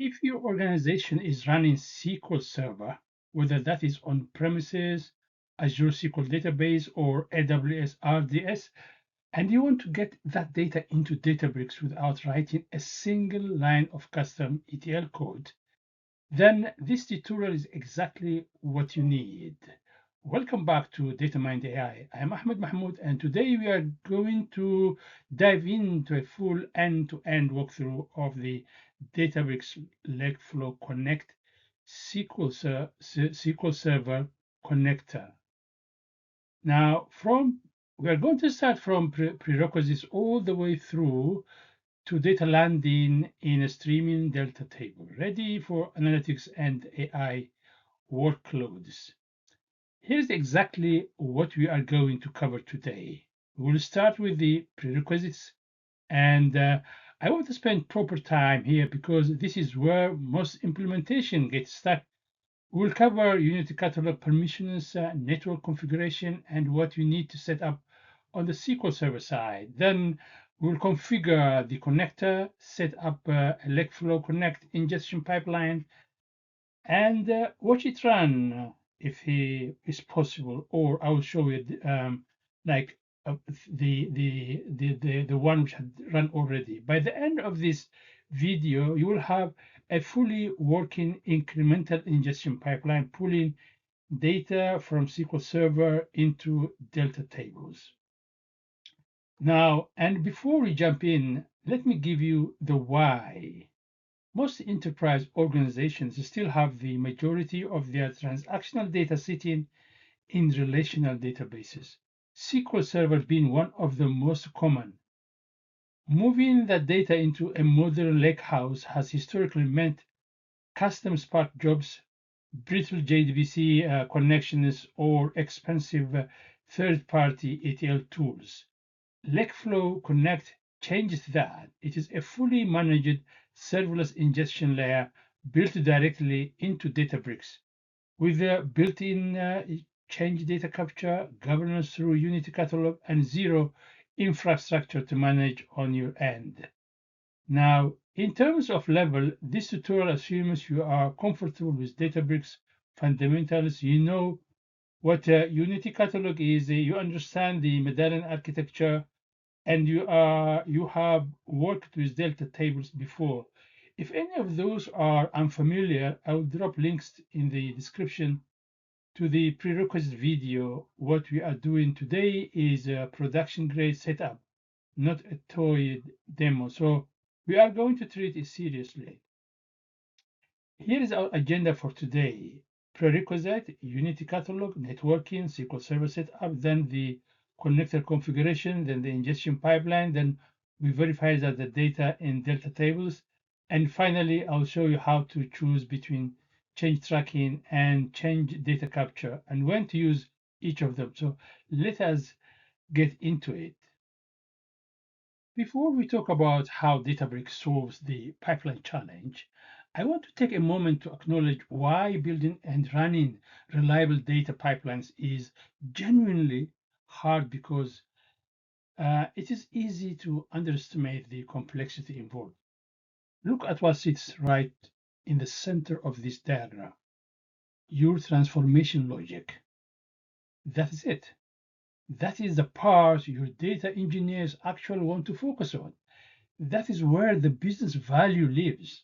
If your organization is running SQL Server, whether that is on premises, Azure SQL Database, or AWS RDS, and you want to get that data into Databricks without writing a single line of custom ETL code, then this tutorial is exactly what you need. Welcome back to DataMindAI. I am Ahmed Mahmoud, and today we are going to dive into a full end-to-end walkthrough of the Databricks Lakeflow Connect SQL Server connector. Now, we are going to start from prerequisites all the way through to data landing in a streaming Delta table, ready for analytics and AI workloads. Here's exactly what we are going to cover today. We'll start with the prerequisites, and I want to spend proper time here because this is where most implementation gets stuck. We'll cover Unity Catalog permissions, network configuration, and what you need to set up on the SQL Server side. Then we'll configure the connector, set up a Lakeflow Connect ingestion pipeline, and watch it run if it is possible. Or I will show you like the one which had run already. By the end of this video, you will have a fully working incremental ingestion pipeline pulling data from SQL Server into Delta tables. Now, and before we jump in, let me give you the why. Most enterprise organizations still have the majority of their transactional data sitting in relational databases, SQL Server being one of the most common. Moving that data into a modern lakehouse has historically meant custom Spark jobs, brittle JDBC connections, or expensive third-party ETL tools. Lakeflow Connect changes that. It is a fully managed serverless ingestion layer built directly into Databricks with a built-in change data capture, governance through Unity Catalog, and zero infrastructure to manage on your end. Now, in terms of level, this tutorial assumes you are comfortable with Databricks fundamentals. You know what a Unity Catalog is, you understand the medallion architecture, and you have worked with Delta tables before. If any of those are unfamiliar, I will drop links in the description to the prerequisite video. What we are doing today is a production grade setup, not a toy demo. So we are going to treat it seriously. Here is our agenda for today. Prerequisite, Unity Catalog, networking, SQL Server setup, then the connector configuration, then the ingestion pipeline, then we verify that the data in Delta tables, and finally, I'll show you how to choose between change tracking and change data capture and when to use each of them. So let us get into it. Before we talk about how Databricks solves the pipeline challenge, I want to take a moment to acknowledge why building and running reliable data pipelines is genuinely hard, because it is easy to underestimate the complexity involved. Look at what sits right in the center of this diagram, your transformation logic. That is it. That is the part your data engineers actually want to focus on. That is where the business value lives.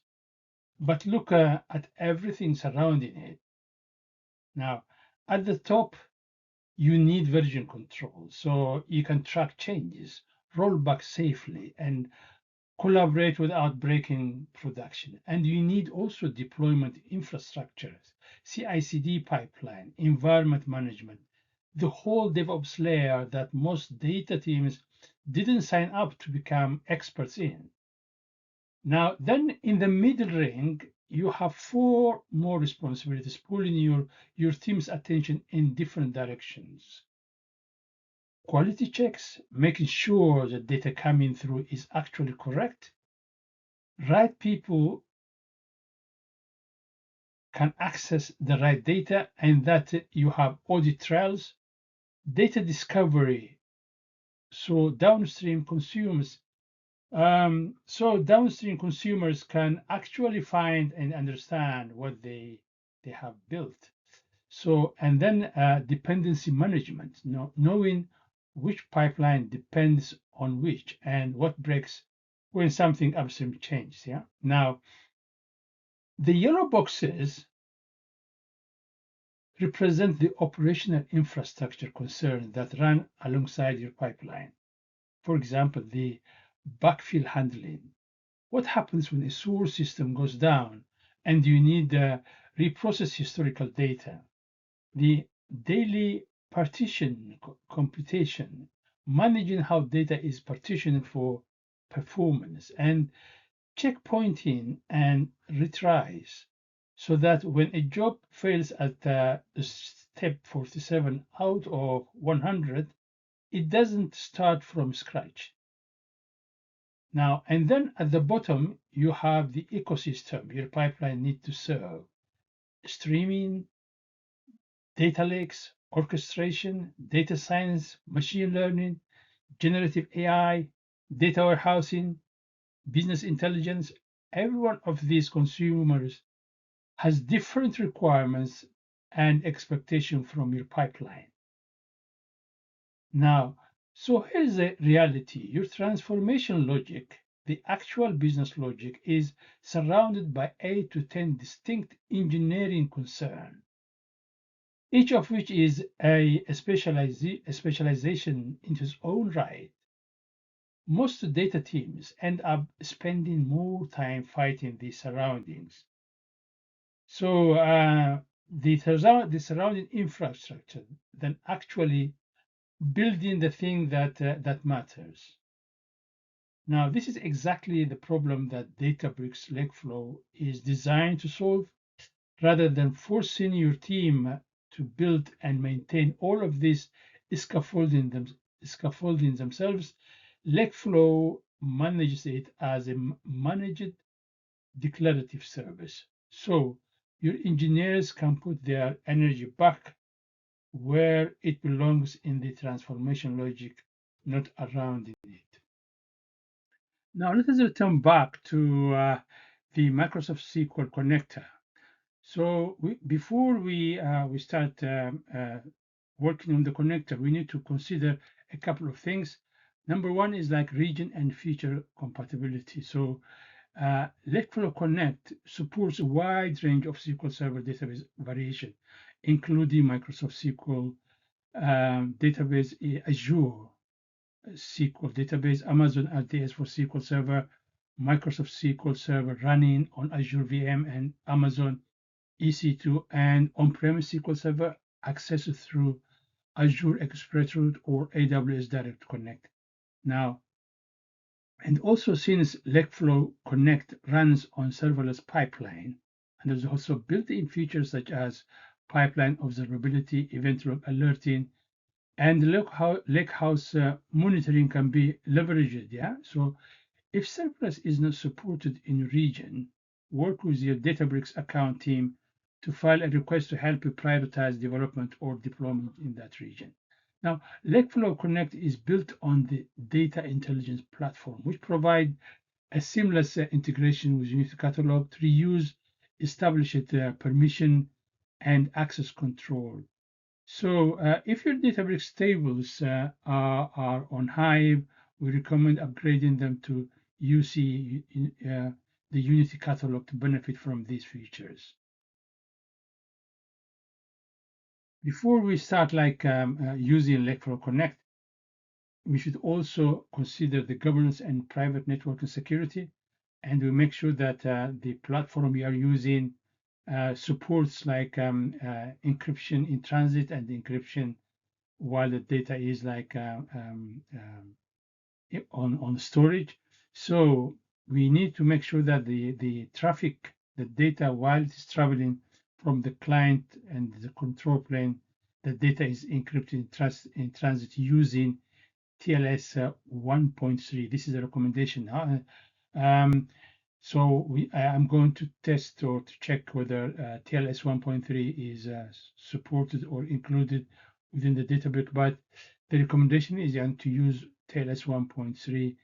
But look at everything surrounding it. Now, at the top, you need version control so you can track changes, roll back safely, and collaborate without breaking production. And you need also deployment infrastructure, CI/CD pipeline, environment management, the whole DevOps layer that most data teams didn't sign up to become experts in. Now, then in the middle ring, you have four more responsibilities pulling your team's attention in different directions. Quality checks, making sure the data coming through is actually correct. Right people can access the right data and that you have audit trails. Data discovery, so downstream consumers So downstream consumers can actually find and understand what they have built. So, and then dependency management, knowing which pipeline depends on which and what breaks when something upstream changes. Yeah. Now, the yellow boxes represent the operational infrastructure concerns that run alongside your pipeline. For example, the backfill handling. What happens when a source system goes down and you need to reprocess historical data? The daily partition computation, managing how data is partitioned for performance, and checkpointing and retries so that when a job fails at step 47 out of 100, it doesn't start from scratch. Now, and then at the bottom, you have the ecosystem your pipeline needs to serve: streaming, data lakes, orchestration, data science, machine learning, generative AI, data warehousing, business intelligence. Every one of these consumers has different requirements and expectation from your pipeline. Now, so here's the reality. Your transformation logic, the actual business logic, is surrounded by 8 to 10 distinct engineering concerns, each of which is a specialization in its own right. Most data teams end up spending more time fighting the surroundings. So the surrounding infrastructure than actually building the thing that matters. Now, this is exactly the problem that Databricks Lakeflow is designed to solve. Rather than forcing your team to build and maintain all of this scaffolding themselves, Lakeflow manages it as a managed declarative service. So your engineers can put their energy back where it belongs in the transformation logic, not around it. Now let us return back to the Microsoft SQL connector. So before we start working on the connector, we need to consider a couple of things. Number one is like region and feature compatibility. So Lakeflow Connect supports a wide range of SQL Server database variation, including Microsoft SQL database, Azure SQL database, Amazon RDS for SQL Server, Microsoft SQL Server running on Azure VM and Amazon EC2, and on-premise SQL Server accessed through Azure Express Route or AWS Direct Connect. Now, and also since Lakeflow Connect runs on serverless pipeline, and there's also built-in features such as pipeline observability, event log alerting, and Lakehouse monitoring can be leveraged. Yeah, so if serverless is not supported in your region, work with your Databricks account team to file a request to help you prioritize development or deployment in that region. Now, Lakeflow Connect is built on the data intelligence platform, which provides a seamless integration with Unity Catalog to reuse established permission and access control. So if your Databricks tables are on Hive, we recommend upgrading them to UC, the Unity Catalog, to benefit from these features. Before we start using Lakeflow Connect, we should also consider the governance and private network security, and we make sure that the platform we are using supports encryption in transit and encryption while the data is on storage. So we need to make sure that the traffic, the data while it is traveling from the client and the control plane, the data is encrypted in transit using TLS 1.3. This is a recommendation. So I'm going to test or to check whether TLS 1.3 is supported or included within the Databricks, but the recommendation is to use TLS 1.3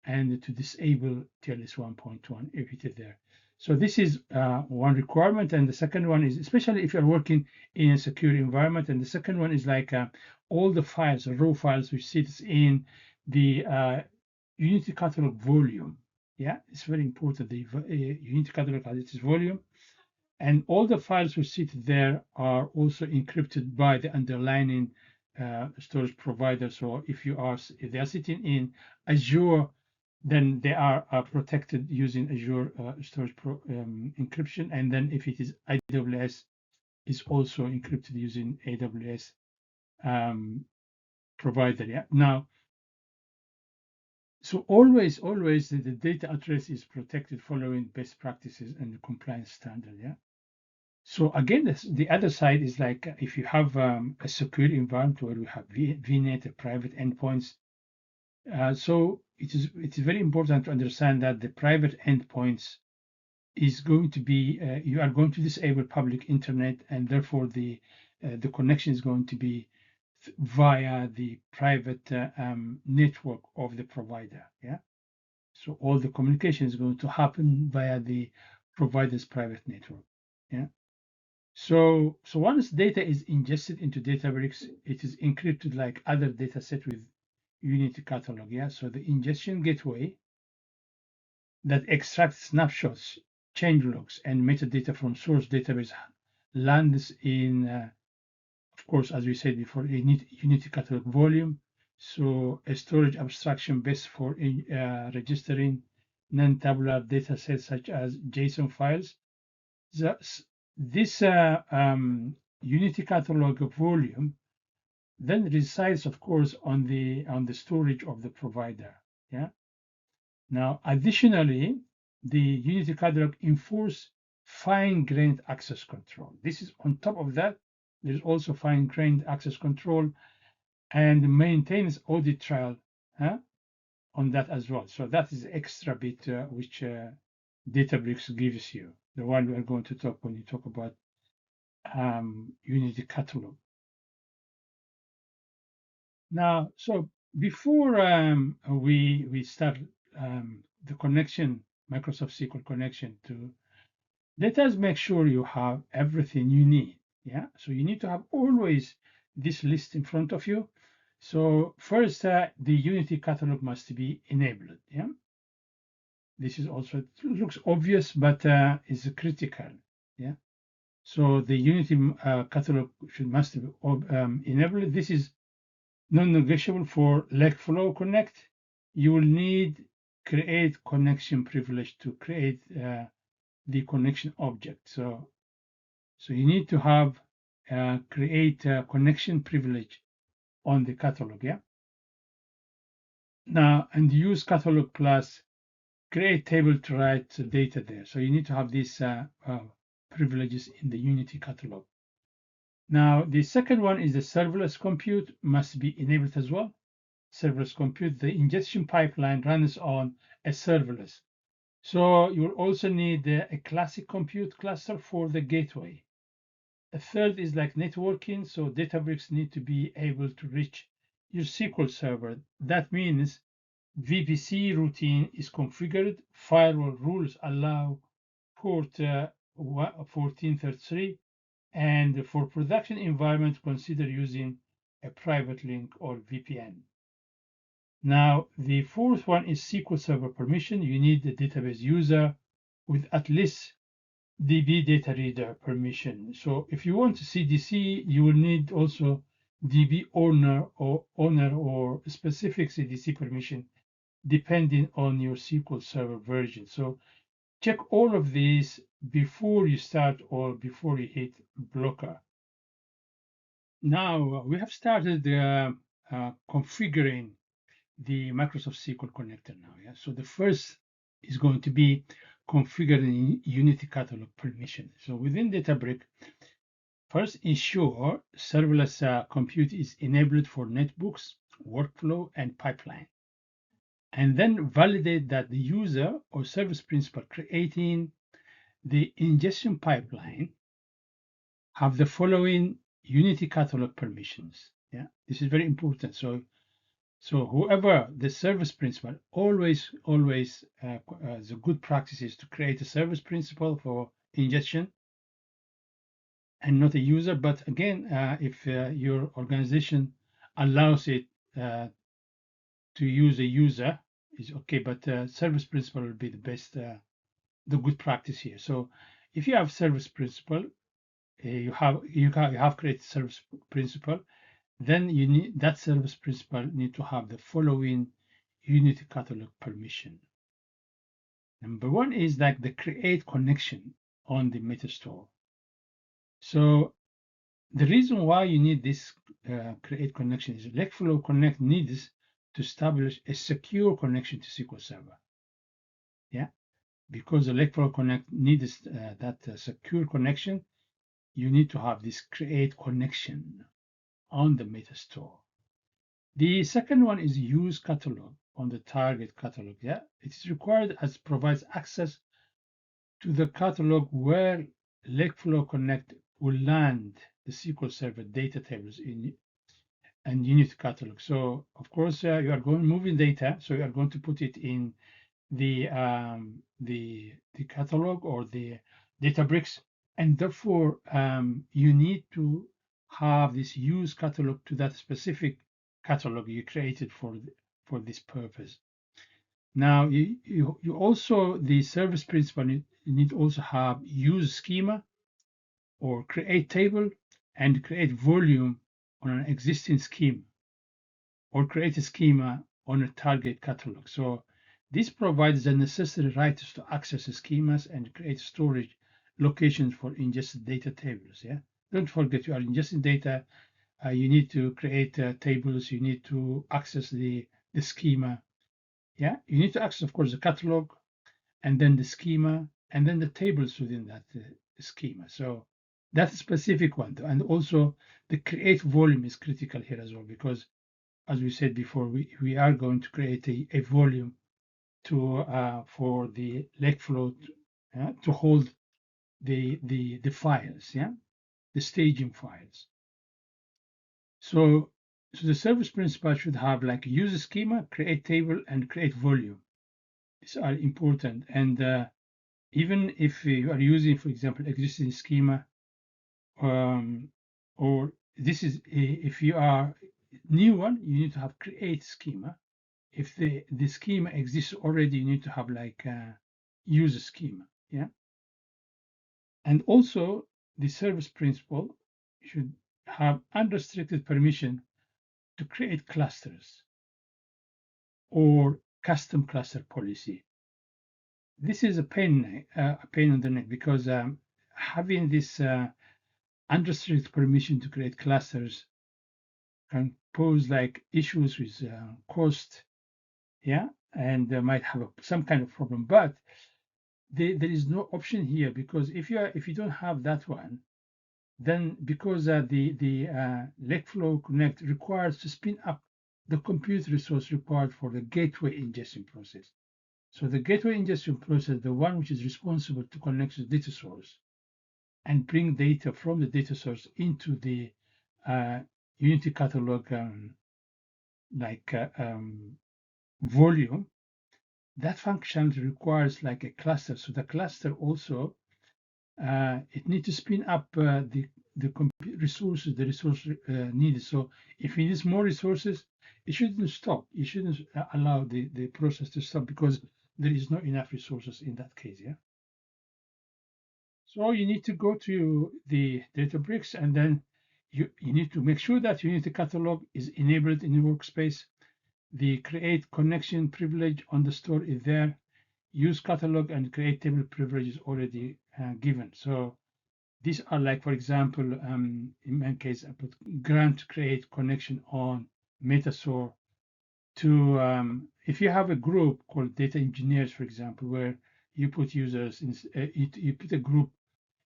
and to disable TLS 1.1 if it is there. So this is one requirement, and the second one is, especially if you're working in a secure environment, and the second one is like all the files, the raw files which sits in the Unity catalog volume. Yeah, it's very important. The Unity catalog has its volume, and all the files which sit there are also encrypted by the underlying storage provider. So if they are sitting in Azure, then they are protected using Azure storage encryption. And then if it is AWS, is also encrypted using AWS provider. Yeah. Now, so always the data address is protected following best practices and the compliance standard. Yeah. So again, the other side is like if you have a secure environment where we have VNet, private endpoints. So it is very important to understand that the private endpoints is going to be you are going to disable public internet, and therefore the connection is going to be via the private network of the provider. Yeah. So all the communication is going to happen via the provider's private network. Yeah. So once data is ingested into Databricks, it is encrypted like other data set with Unity catalog. Yeah. So the ingestion gateway that extracts snapshots, change logs, and metadata from source database lands in, of course, as we said before, Unity catalog volume. So a storage abstraction best for registering non-tabular data sets such as JSON files. This Unity catalog volume then resides, of course, on the storage of the provider. Yeah. Now, additionally, the Unity catalog enforce fine-grained access control. This is on top of that. There's also fine-grained access control and maintains audit trail on that as well. So that is extra bit which Databricks gives you, the one we are going to talk when you talk about Unity catalog. Now, so before we start the connection, Microsoft SQL connection to, let us make sure you have everything you need. Yeah, so you need to have always this list in front of you. So first, the Unity catalog must be enabled. Yeah, this is also, it looks obvious, but is critical. Yeah, so the Unity catalog must be enabled. This is non-negotiable for Lakeflow Connect. You will need create connection privilege to create the connection object. So you need to have create connection privilege on the catalog. Yeah. Now, and use catalog plus create table to write data there. So you need to have these privileges in the Unity catalog. Now, the second one is the serverless compute must be enabled as well. Serverless compute, the ingestion pipeline runs on a serverless. So you'll also need a classic compute cluster for the gateway. A third is like networking. So Databricks need to be able to reach your SQL Server. That means VPC routine is configured. Firewall rules allow port 1433. And for production environment, consider using a private link or VPN. Now, the fourth one is SQL Server permission. You need the database user with at least DB data reader permission. So if you want CDC, you will need also DB owner or specific CDC permission, depending on your SQL Server version. So check all of these before you start or before you hit blocker. Now we have started configuring the Microsoft SQL connector now. Yeah, so the first is going to be configuring Unity catalog permission. So within Databricks, first ensure serverless compute is enabled for netbooks, workflow, and pipeline. And then validate that the user or service principal creating the ingestion pipeline have the following Unity catalog permissions. Yeah, this is very important. So So whoever the service principal, always the good practice is to create a service principal for ingestion and not a user. But again, if your organization allows it to use a user, is okay. But service principal will be the best, the good practice here. So if you have service principal, you have created service principal, then you need that service principal need to have the following Unity catalog permission. Number one is like the create connection on the metastore. So the reason why you need this create connection is Lakeflow Connect needs to establish a secure connection to SQL Server. Yeah, because the Lakeflow Connect needs that secure connection, you need to have this create connection on the metastore. The second one is use catalog on the target catalog. Yeah, it is required as provides access to the catalog where Lakeflow Connect will land the SQL Server data tables in and Unity catalog. So of course you are going moving data, so you are going to put it in the catalog or the Databricks, and therefore you need to have this use catalog to that specific catalog you created for this purpose. Now you also the service principal need also have use schema or create table and create volume on an existing schema or create a schema on a target catalog. So this provides the necessary rights to access the schemas and create storage locations for ingested data tables. Yeah, don't forget you are ingesting data. You need to create tables. You need to access the schema. Yeah, you need to access, of course, the catalog, and then the schema, and then the tables within that schema. So that's a specific one, and also the create volume is critical here as well because as we said before, we are going to create a volume to for the Lakeflow to hold the files, yeah, the staging files. So the service principal should have like use schema, create table, and create volume. These are important, and even if you are using, for example, existing schema, or this is if you are new one, you need to have create schema. If the schema exists already, you need to have like use a schema, yeah. And also the service principal should have unrestricted permission to create clusters or custom cluster policy. This is a pain in the neck because having this unrestricted permission to create clusters can pose like issues with cost, yeah, and might have some kind of problem. But there is no option here because if you don't have that one, then because the Lakeflow Connect requires to spin up the compute resource required for the gateway ingestion process. So the gateway ingestion process, the one which is responsible to connect to the data source and bring data from the data source into the Unity catalog volume, that function requires like a cluster. So the cluster also it needs to spin up the resources the resource needed. So if it needs more resources, it shouldn't stop. You shouldn't allow the process to stop because there is not enough resources in that case. Yeah. So you need to go to the Databricks and then you need to make sure that Unity catalog is enabled in your workspace. The create connection privilege on the store is there. Use catalog and create table privilege is already given. So these are like, for example, in my case, I put grant create connection on Metastore to, if you have a group called data engineers, for example, where you put users, in, you put a group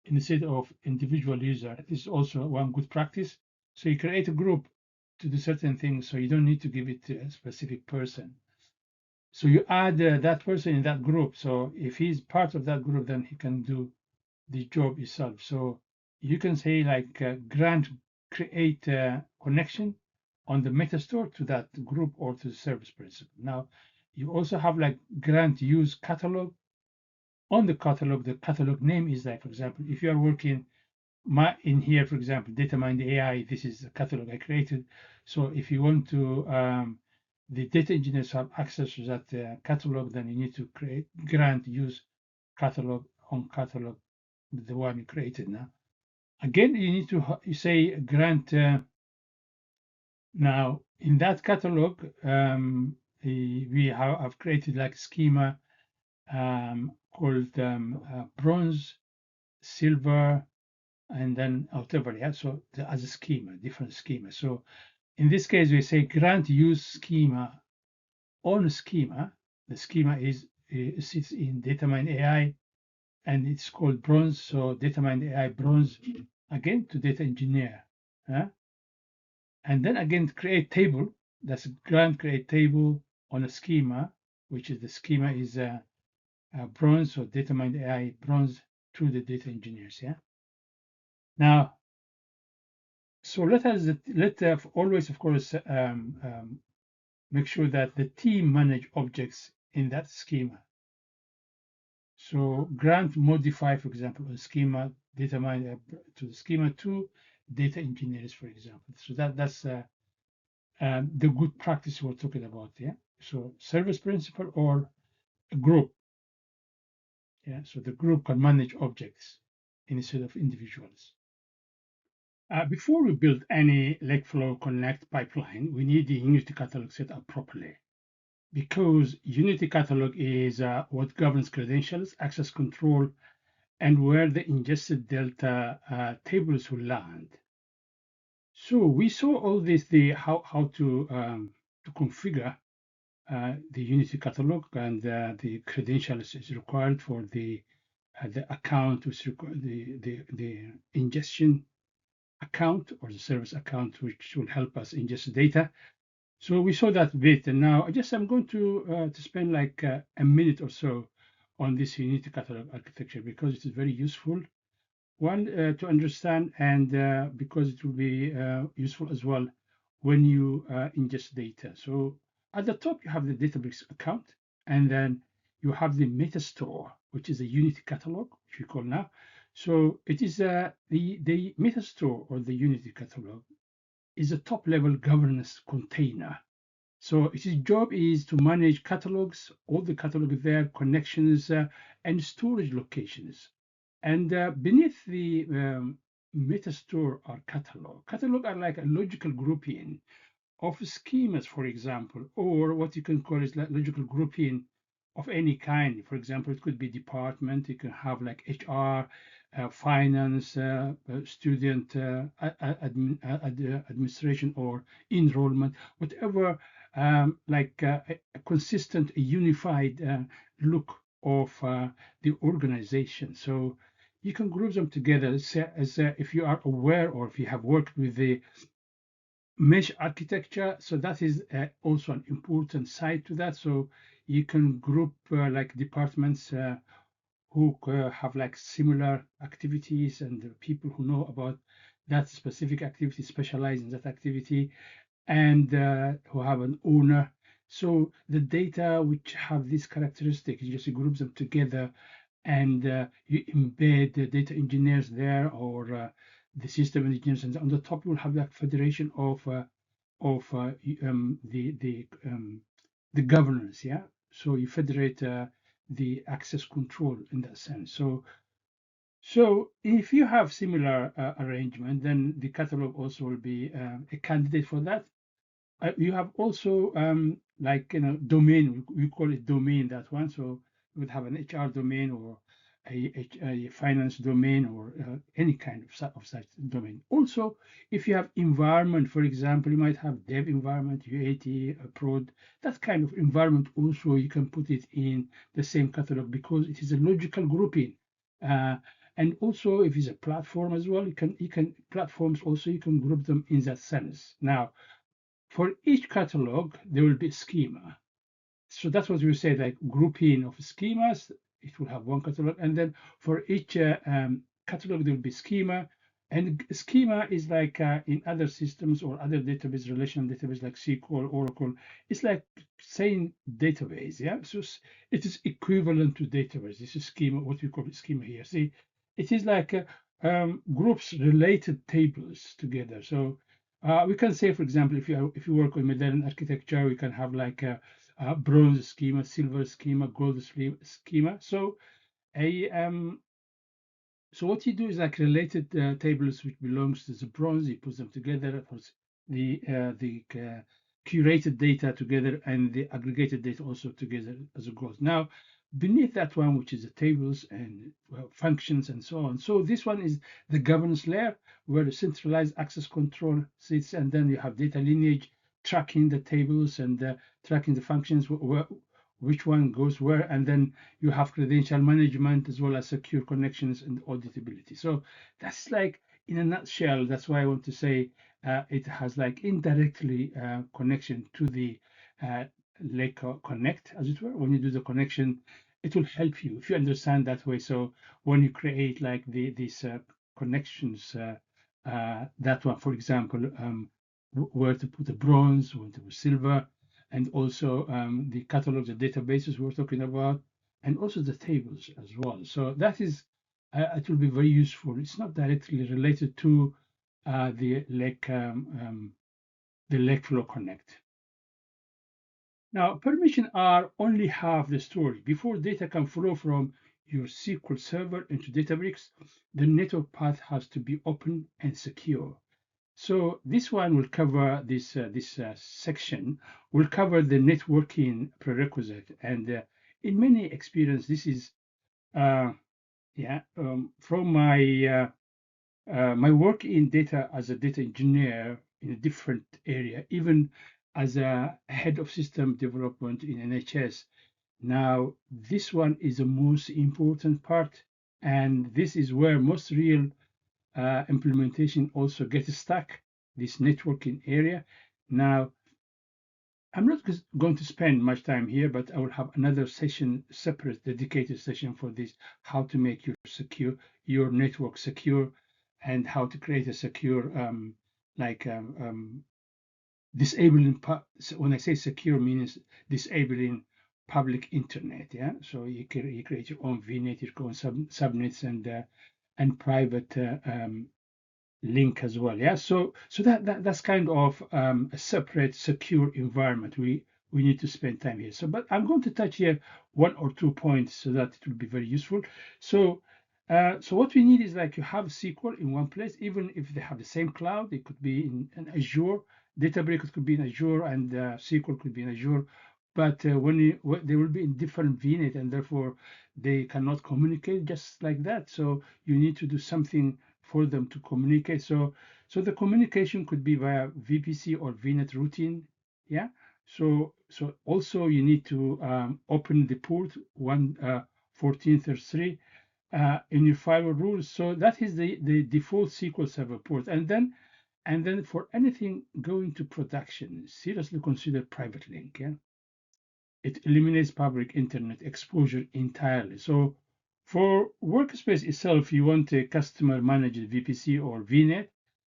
instead of individual user. This is also one good practice. So you create a group to do certain things, so you don't need to give it to a specific person. So you add that person in that group. So if he's part of that group, then he can do the job itself. So you can say like grant create connection on the meta store to that group or to the service principal. Now, you also have like grant use catalog. On the catalog name is like, for example, if you are working in here, for example, DataMindAI, this is the catalog I created. So if you want to, the data engineers have access to that catalog, then you need to create grant use catalog on catalog, the one you created now. Again, you need to say grant. Now, in that catalog, we have created like schema called bronze, silver, and then whatever. Yeah, so as a schema, different schema. So in this case, we say grant use schema on schema. The schema sits in DataMindAI, and it's called bronze. So DataMindAI bronze again to data engineer. And then again create table. That's grant create table on a schema, which is the schema is bronze or DataMindAI bronze to the data engineers. Yeah. Now, so let always, of course, make sure that the team manage objects in that schema. So grant modify, for example, a schema DataMindAI to the schema to data engineers, for example. So that's the good practice we're talking about. Yeah. So service principal or a group. Yeah. So the group can manage objects instead of individuals. Before we build any Lakeflow Connect pipeline, we need the Unity catalog set up properly, because Unity catalog is what governs credentials, access control, and where the ingested delta tables will land. So we saw all this, how to configure the Unity catalog, and the credentials is required for the account, which the ingestion account or the service account, which will help us ingest data. So we saw that bit, and now I'm going to spend like a minute or so on this Unity catalog architecture, because it is very useful. One, to understand, and because it will be useful as well when you ingest data. So at the top, you have the Databricks account, and then you have the meta store, which is a Unity catalog, which we call now. So it is the meta store or the Unity catalog is a top level governance container. So its job is to manage catalogs, all the catalog there, connections, and storage locations. And beneath the metastore are catalog. Catalog are like a logical grouping of schemas, for example, or what you can call is like logical grouping of any kind. For example, it could be department. You can have like HR, finance, student administration, or enrollment, whatever, like a consistent, unified look of the organization. So you can group them together as if you are aware, or if you have worked with the mesh architecture. So that is also an important side to that. So you can group like departments who have like similar activities, and the people who know about that specific activity, specialize in that activity, and who have an owner. So the data which have these characteristics, you just group them together, and you embed the data engineers there, or the system engineers, and on the top you will have that federation of the governance. Yeah, so you federate the access control in that sense. So if you have similar arrangement, then the catalog also will be a candidate for that. You have also like domain. We call it domain, that one. So you would have an HR domain, or a finance domain, or any kind of such domain. Also, if you have environment, for example, you might have dev environment, UAT, prod, that kind of environment. Also, you can put it in the same catalog, because it is a logical grouping. And also, if it's a platform as well, you can platforms also, you can group them in that sense. Now, for each catalog, there will be a schema. So that's what we say, like grouping of schemas. It will have one catalog, and then for each catalog, there will be schema. And schema is like in other systems or other database, relational database like SQL, Oracle, it's like saying database, yeah? So it is equivalent to database. This is schema, what we call schema here. See, it is like groups related tables together. So we can say, for example, if you work with modern architecture, we can have like a bronze schema, silver schema, gold schema. So a so what you do is like related tables which belongs to the bronze. You put them together, puts the curated data together, and the aggregated data also together as a gold. Now, beneath that one, which is the tables and functions and so on. So this one is the governance layer where the centralized access control sits, and then you have data lineage tracking the tables and tracking the functions, which one goes where, and then you have credential management as well as secure connections and auditability. So that's like in a nutshell. That's why I want to say it has like indirectly connection to the Lake Connect, as it were. When you do the connection, it will help you if you understand that way. So when you create like these connections, that one, for example, where to put the bronze, where to put silver, and also the catalogs, the databases we're talking about, and also the tables as well. So that is, it will be very useful. It's not directly related to the the Lakeflow Connect. Now, permission are only half the story. Before data can flow from your SQL Server into Databricks, the network path has to be open and secure. So this one will cover this section will cover the networking prerequisite, and in many experience, this is uh, from my work in data as a data engineer in a different area, even as a head of system development in NHS. Now, this one is the most important part, and this is where most real implementation also gets stuck, this networking area. Now, I'm not going to spend much time here, but I will have another session, separate dedicated session for this, how to make your network secure, and how to create a secure, like disabling, when I say secure means disabling public internet, yeah? So you create your own VNet, your own subnets and private link as well. Yeah, so that's kind of a separate secure environment. We need to spend time here. So, but I'm going to touch here one or two points so that it will be very useful. So, so what we need is like you have SQL in one place, even if they have the same cloud. It could be in Azure. Databricks could be in Azure, and SQL could be in Azure. But they will be in different VNet, and therefore they cannot communicate just like that. So you need to do something for them to communicate. So the communication could be via VPC or VNet routing. Yeah. So also you need to open the port 1433 in your firewall rules. So that is the default SQL Server port. And then for anything going to production, seriously consider private link. Yeah. It eliminates public internet exposure entirely. So for workspace itself, you want a customer managed VPC or VNet,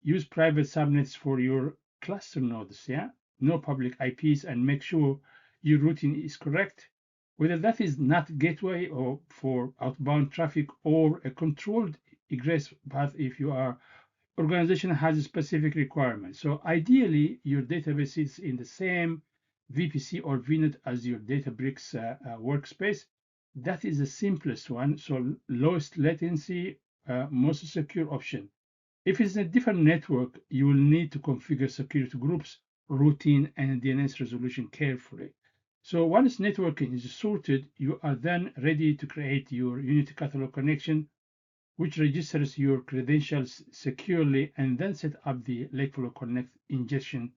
use private subnets for your cluster nodes, yeah? No public IPs, and make sure your routing is correct. Whether that is not gateway or for outbound traffic or a controlled egress path if your organization has a specific requirement. So ideally, your database sits in the same VPC or VNet as your Databricks workspace. That is the simplest one. So lowest latency, most secure option. If it's a different network, you will need to configure security groups, routing, and DNS resolution carefully. So once networking is sorted, you are then ready to create your Unity Catalog connection, which registers your credentials securely and then set up the Lakeflow Connect ingestion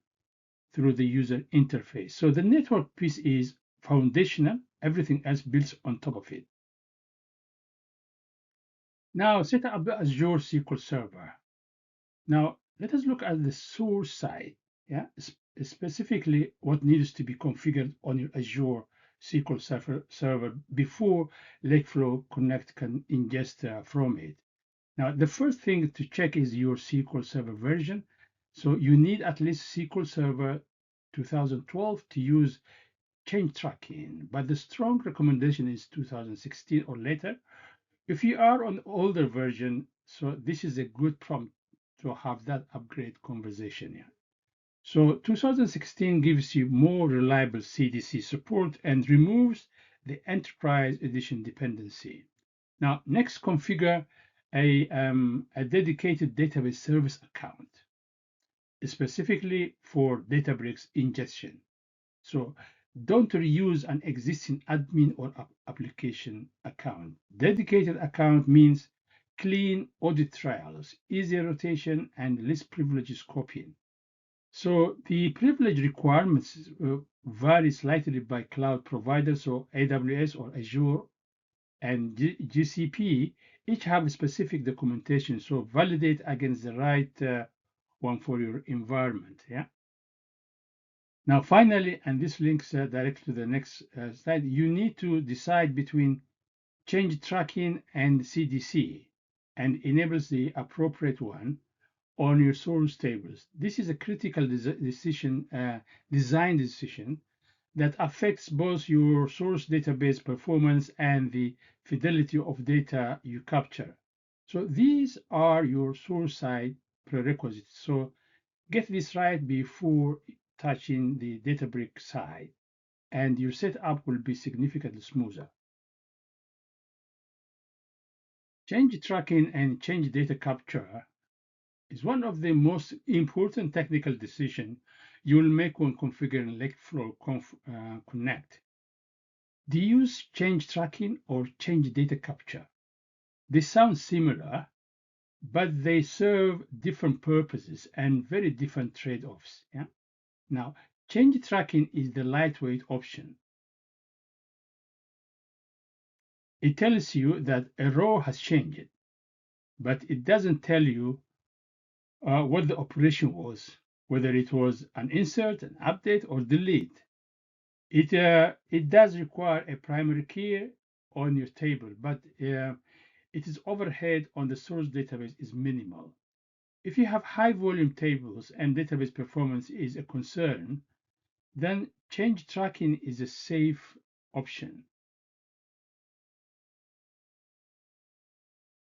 through the user interface. So the network piece is foundational. Everything else builds on top of it. Now set up the Azure SQL Server. Now let us look at the source side. Yeah, specifically what needs to be configured on your Azure SQL server before Lakeflow Connect can ingest from it. Now, the first thing to check is your SQL Server version. So you need at least SQL Server 2012 to use change tracking, but the strong recommendation is 2016 or later. If you are on older version, so this is a good prompt to have that upgrade conversation. Yeah. So 2016 gives you more reliable CDC support and removes the Enterprise Edition dependency. Now, next, configure a dedicated database service account, specifically for Databricks ingestion. So don't reuse an existing admin or application account. Dedicated account means clean audit trials, easy rotation, and less privileges copying. So the privilege requirements vary slightly by cloud provider, so AWS or Azure and GCP each have specific documentation, so validate against the right one for your environment. Yeah. Now, finally, and this links directly to the next slide, you need to decide between change tracking and CDC and enables the appropriate one on your source tables. This is a critical decision, design decision that affects both your source database performance and the fidelity of data you capture. So these are your source side prerequisites. So get this right before touching the Databricks side, and your setup will be significantly smoother. Change tracking and change data capture is one of the most important technical decisions you'll make when configuring Lakeflow Connect. Do you use change tracking or change data capture? They sound similar, but they serve different purposes and very different trade-offs. Yeah? Now, change tracking is the lightweight option. It tells you that a row has changed, but it doesn't tell you what the operation was, whether it was an insert, an update, or delete. It does require a primary key on your table, but its overhead on the source database is minimal. If you have high volume tables and database performance is a concern, then change tracking is a safe option.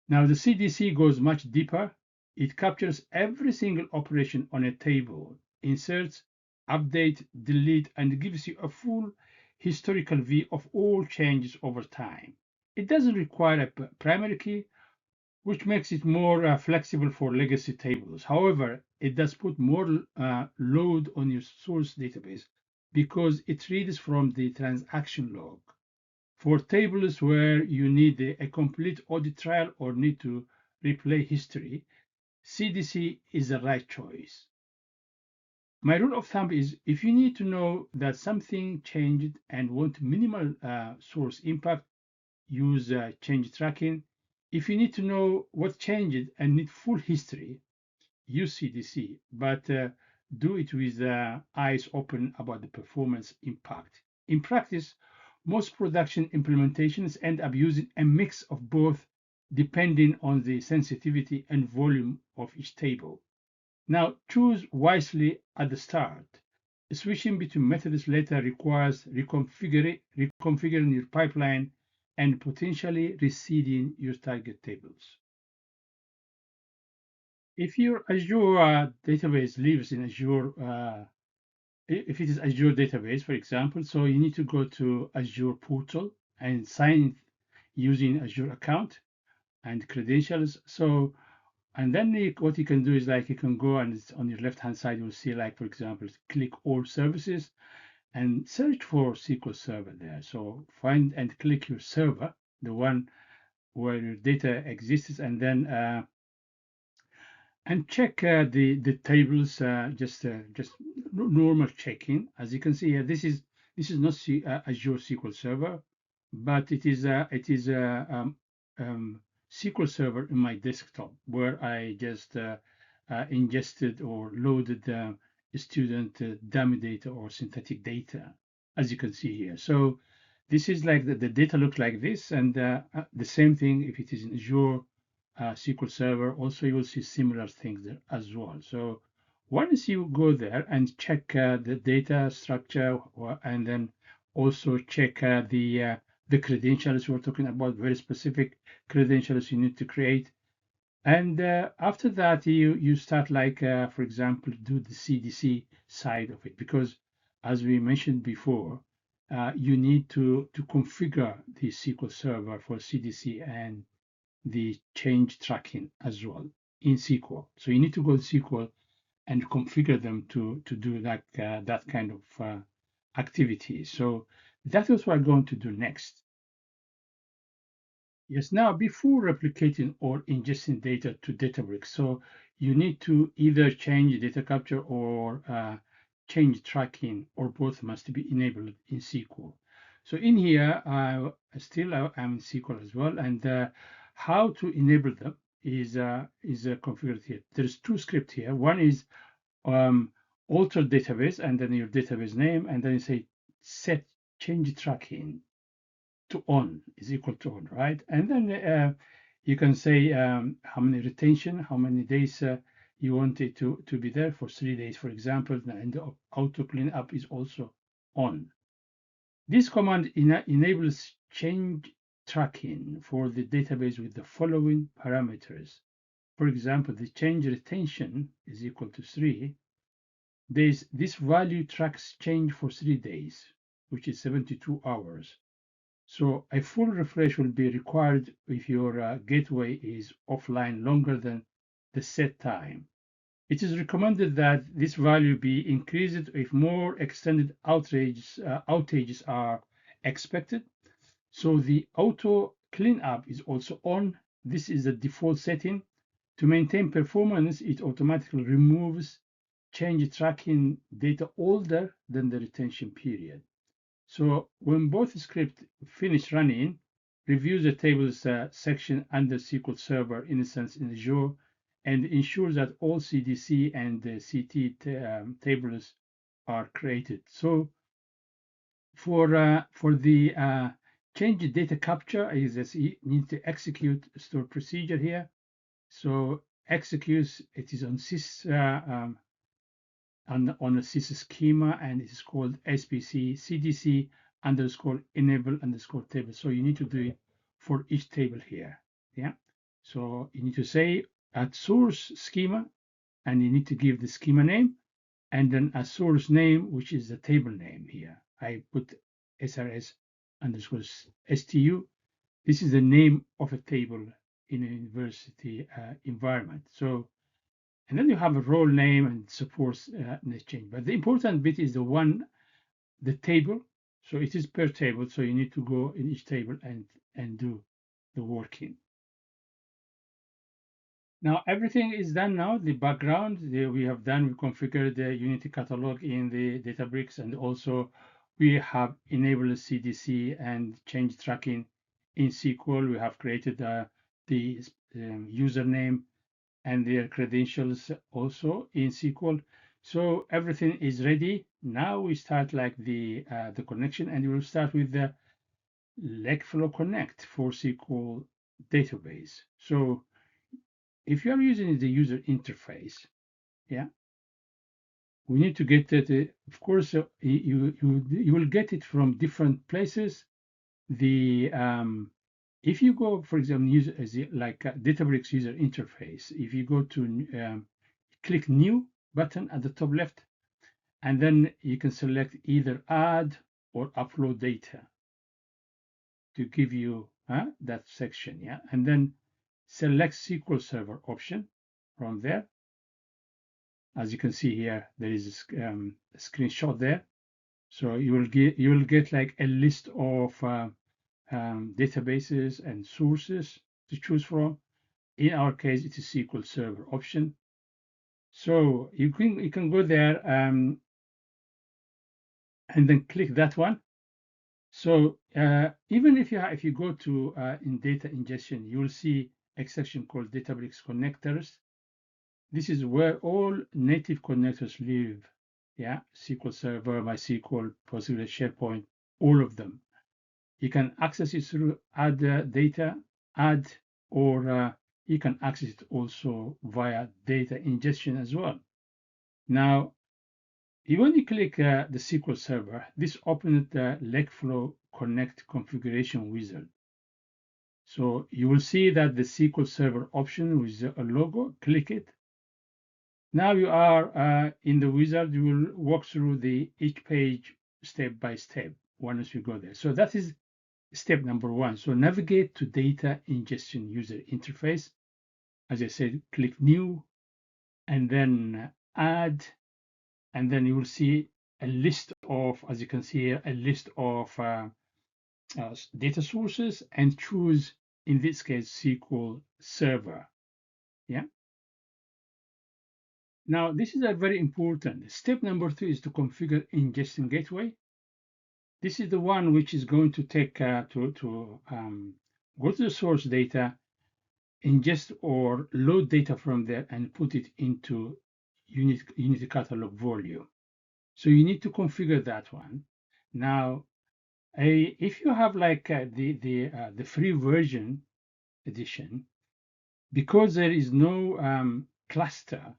Now the CDC goes much deeper. It captures every single operation on a table, inserts, update, delete, and gives you a full historical view of all changes over time. It doesn't require a primary key, which makes it more flexible for legacy tables. However, it does put more load on your source database because it reads from the transaction log. For tables where you need a complete audit trail or need to replay history, CDC is the right choice. My rule of thumb is if you need to know that something changed and want minimal source impact, use change tracking. If you need to know what changed and need full history, use CDC, but do it with eyes open about the performance impact. In practice, most production implementations end up using a mix of both depending on the sensitivity and volume of each table. Now, choose wisely at the start. Switching between methods later requires reconfiguring your pipeline and potentially reseeding your target tables. If your Azure database lives in Azure, if it is Azure database, for example, so you need to go to Azure portal and sign using Azure account and credentials. So, and then what you can do is like you can go and it's on your left-hand side, you'll see like, for example, click all services and search for SQL Server there. So find and click your server, the one where your data exists, and then and check the tables just normal checking. As you can see here, this is not Azure SQL Server, but it is SQL Server in my desktop where I just ingested or loaded student dummy data or synthetic data, as you can see here. So this is like the data looks like this, and the same thing if it is in Azure SQL Server, also you will see similar things there as well. So once you go there and check the data structure, and then also check the credentials, we're talking about very specific credentials you need to create. And after that, you start like, for example, do the CDC side of it, because as we mentioned before, you need to configure the SQL Server for CDC and the change tracking as well in SQL. So you need to go to SQL and configure them to do that kind of activity. So that is what we're going to do next. Yes, now before replicating or ingesting data to Databricks, so you need to either change data capture or change tracking, or both must be enabled in SQL. So in here, I'm in SQL as well, and how to enable them is configured here. There's two scripts here. One is alter database, and then your database name, and then you say set change tracking to on is equal to on, right? And then you can say how many retention, how many days you want it to be there for 3 days, for example, and the auto cleanup is also on. This command enables change tracking for the database with the following parameters. For example, the change retention is equal to 3. This value tracks change for 3 days, which is 72 hours. So a full refresh will be required if your gateway is offline longer than the set time. It is recommended that this value be increased if more extended outages are expected. So the auto cleanup is also on. This is the default setting. To maintain performance, it automatically removes change tracking data older than the retention period. So when both scripts finish running, review the tables section under SQL Server instance in Azure and ensure that all CDC and CT tables are created. So for the change data capture, you need to execute store procedure here. So executes, it is on sys on a sys schema, and it is called SPC CDC underscore enable underscore table. So you need to do it for each table here. Yeah. So you need to say at source schema, and you need to give the schema name, and then a source name, which is the table name here. I put SRS underscore STU. This is the name of a table in a university environment. So and then you have a role name and supports the change. But the important bit is the table. So it is per table. So you need to go in each table and do the working. Now everything is done now. The background we have done, we configured the Unity catalog in the Databricks, and also we have enabled CDC and change tracking in SQL. We have created the username and their credentials also in SQL. So everything is ready. Now we start like the connection, and we will start with the Lakeflow Connect for SQL database. So if you are using the user interface, yeah, we need to get it. Of course, you will get it from different places. The if you go, for example, like Databricks user interface, if you go to click new button at the top left, and then you can select either add or upload data to give you that section, yeah, and then select SQL Server option from there. As you can see here, there is a screenshot there. So you will get like a list of databases and sources to choose from. In our case, it is SQL Server option. So you can go there and then click that one. So even if you go to in data ingestion, you will see a section called Databricks connectors. This is where all native connectors live. Yeah, SQL Server, MySQL, Postgres, SharePoint, all of them. You can access it through add data, add, or you can access it also via data ingestion as well. Now, when you click the SQL Server, this opens the Lakeflow Connect configuration wizard. So you will see that the SQL Server option with a logo, click it. Now you are in the wizard. You will walk through each page step by step once you go there. So that is step number one. So navigate to data ingestion user interface. As I said, click new and then add, and then you will see a list of, as you can see here, a list of data sources, and choose, in this case, SQL Server. Yeah. Now, this is a very important. Step number 3 is to configure ingestion gateway. This is the one which is going to take to go to the source data, ingest or load data from there, and put it into Unity Catalog volume. So you need to configure that one. Now, if you have like the free version edition, because there is no cluster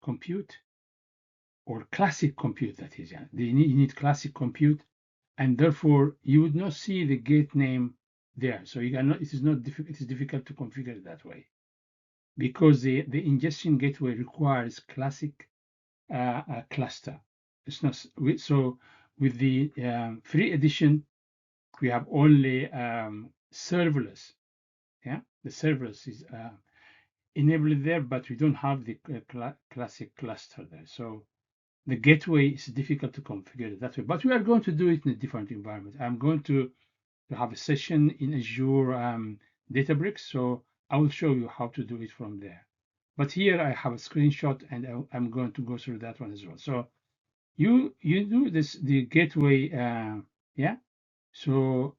compute or classic compute, that is, yeah, you need classic compute, and therefore you would not see the gate name there. So you cannot. It is not difficult. It is difficult to configure it that way because the ingestion gateway requires classic cluster. It's not so. With the free edition, we have only serverless. Yeah, the serverless is enabled there, but we don't have the classic cluster there. So the gateway is difficult to configure that way, but we are going to do it in a different environment. I'm going to have a session in Azure Databricks, so I will show you how to do it from there. But here I have a screenshot, and I'm going to go through that one as well. So you do this, the gateway, yeah. So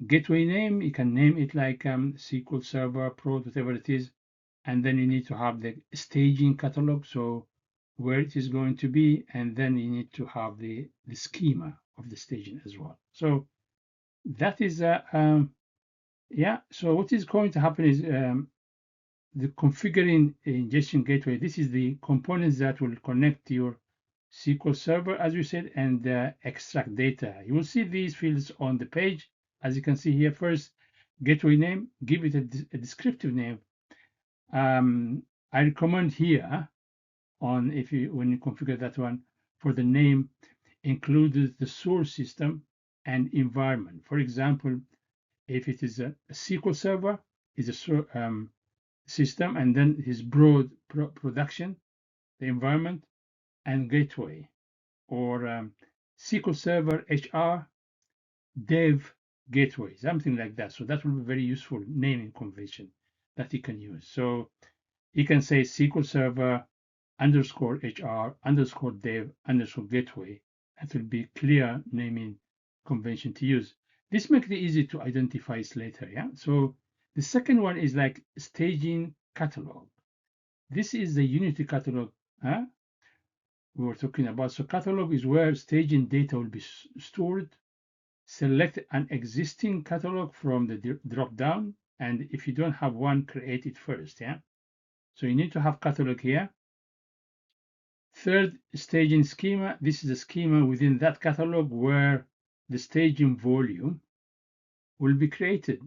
gateway name, you can name it like SQL Server Pro, whatever it is, and then you need to have the staging catalog, so where it is going to be, and then you need to have the schema of the staging as well. So that is yeah. So what is going to happen is the configuring ingestion gateway. This is the components that will connect to your SQL Server, as we said, and extract data. You will see these fields on the page. As you can see here, first, gateway name, give it a descriptive name. I recommend here on when you configure that one, for the name, include the source system and environment. For example, if it is a SQL Server, is a system, and then his broad production, the environment, and gateway, or SQL Server HR dev gateway, something like that. So that will be very useful naming convention that you can use. So you can say SQL Server underscore HR underscore dev underscore gateway. That will be clear naming convention to use. This makes it easy to identify it later. Yeah. So the second one is like staging catalog. This is the Unity catalog we were talking about. So catalog is where staging data will be stored. Select an existing catalog from the drop down, and if you don't have one, create it first. Yeah. So you need to have catalog here. Third, staging schema. This is a schema within that catalog where the staging volume will be created.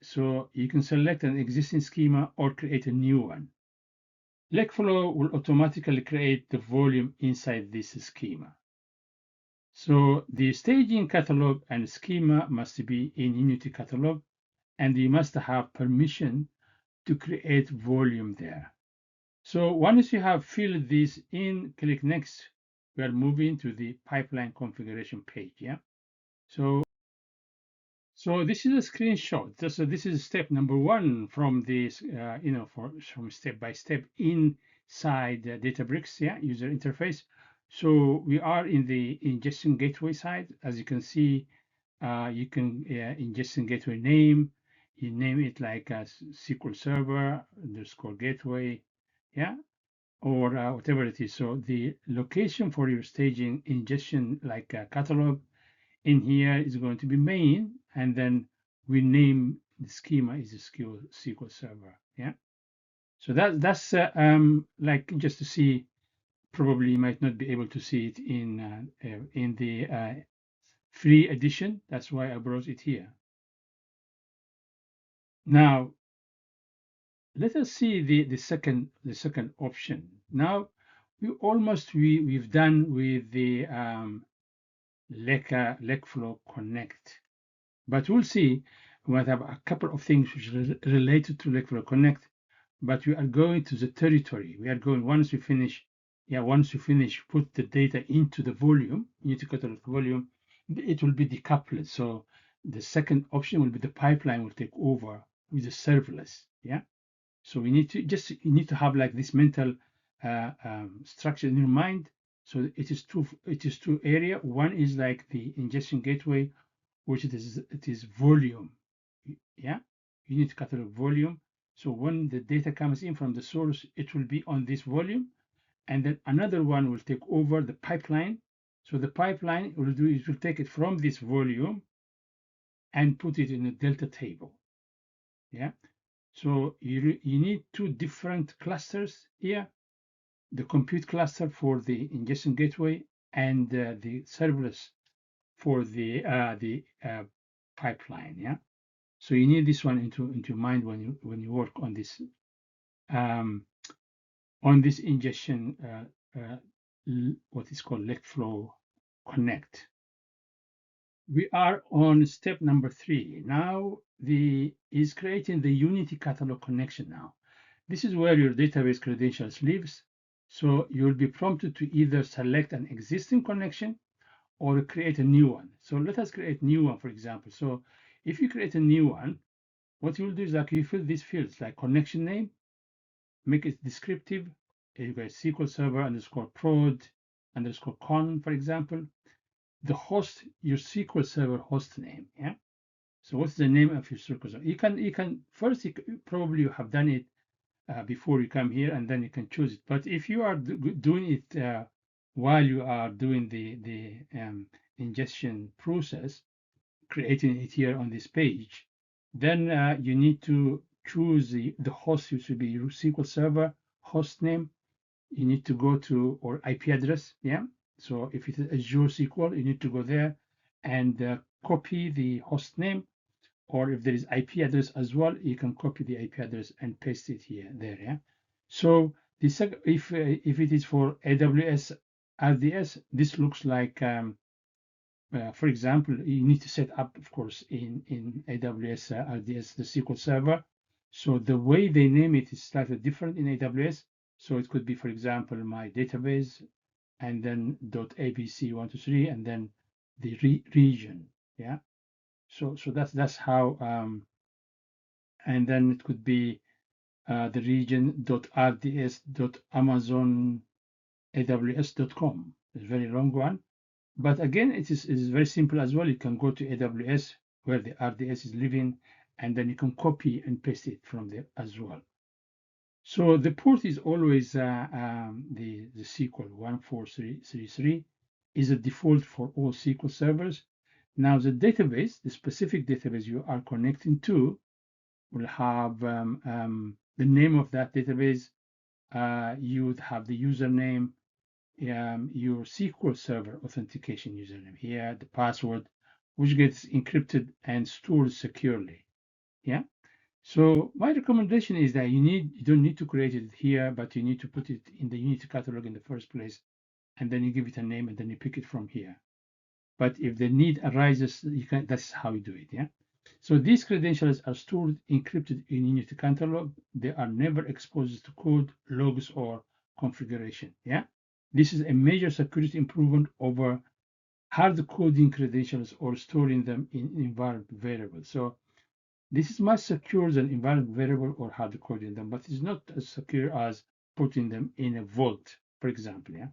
So you can select an existing schema or create a new one. Lakeflow will automatically create the volume inside this schema. So the staging catalog and schema must be in Unity catalog, and you must have permission to create volume there. So once you have filled this in, click next. We are moving to the pipeline configuration page. Yeah. So this is a screenshot. So this is step number 1 from this, from step by step inside Databricks, yeah, user interface. So we are in the ingestion gateway side. As you can see, you can ingestion gateway name. You name it like a SQL Server underscore gateway, yeah, or whatever it is. So the location for your staging ingestion, like a catalog, in here is going to be main, and then we name the schema is a SQL Server. Yeah. So that's like just to see. Probably you might not be able to see it in the free edition. That's why I brought it here. Now let us see the second option. Now we've done with the Lakeflow Connect, but we'll see we might have a couple of things which are related to Lakeflow Connect, but we are going to the territory. We are going once we finish, put the data into the volume, into catalog volume, it will be decoupled. So the second option will be the pipeline will take over with the serverless. Yeah. So we need to have like this mental structure in your mind. So it is two area. One is like the ingestion gateway, which it is volume. Yeah, you need to catalog volume. So when the data comes in from the source, it will be on this volume, and then another one will take over the pipeline. So the pipeline will take it from this volume and put it in a delta table. Yeah. So you need two different clusters here, the compute cluster for the ingestion gateway and the serverless for the pipeline. Yeah. So you need this one into mind when you work um, on this ingestion what is called Lakeflow Connect. We are on step number 3. Now is creating the Unity catalog connection now. This is where your database credentials lives. So you'll be prompted to either select an existing connection or create a new one. So let us create a new one, for example. So if you create a new one, what you'll do is like you fill these fields like connection name, make it descriptive. You got SQL Server underscore prod underscore con, for example. The host, your SQL Server host name. Yeah. So what's the name of your SQL Server? You can first probably you have done it before you come here, and then you can choose it. But if you are doing it while you are doing the ingestion process, creating it here on this page, then you need to choose the host, which will be your SQL Server host name. You need to go to or IP address. Yeah. So if it is Azure SQL, you need to go there and copy the host name, or if there is IP address as well, you can copy the IP address and paste it there. Yeah. So if it is for AWS RDS, this looks like, for example, you need to set up, of course, in AWS RDS the SQL Server. So the way they name it is slightly different in AWS. So it could be, for example, my database, and then .abc123, and then the region. Yeah. So that's how, and then it could be the region.rds.amazonaws.com. It's a very long one, but again, it is very simple as well. You can go to AWS where the RDS is living, and then you can copy and paste it from there as well. So the port is always the SQL 14333 is a default for all SQL servers. Now the database, the specific database you are connecting to, will have the name of that database. You would have the username, your SQL Server authentication username here, the password, which gets encrypted and stored securely. Yeah. So my recommendation is that you don't need to create it here, but you need to put it in the Unity catalog in the first place, and then you give it a name, and then you pick it from here. But if the need arises, that's how you do it. Yeah. So these credentials are stored encrypted in Unity catalog. They are never exposed to code, logs, or configuration. Yeah. This is a major security improvement over hard coding credentials or storing them in environment variables. So this is much secure than environment variable or hard coding them, but it's not as secure as putting them in a vault, for example. Yeah.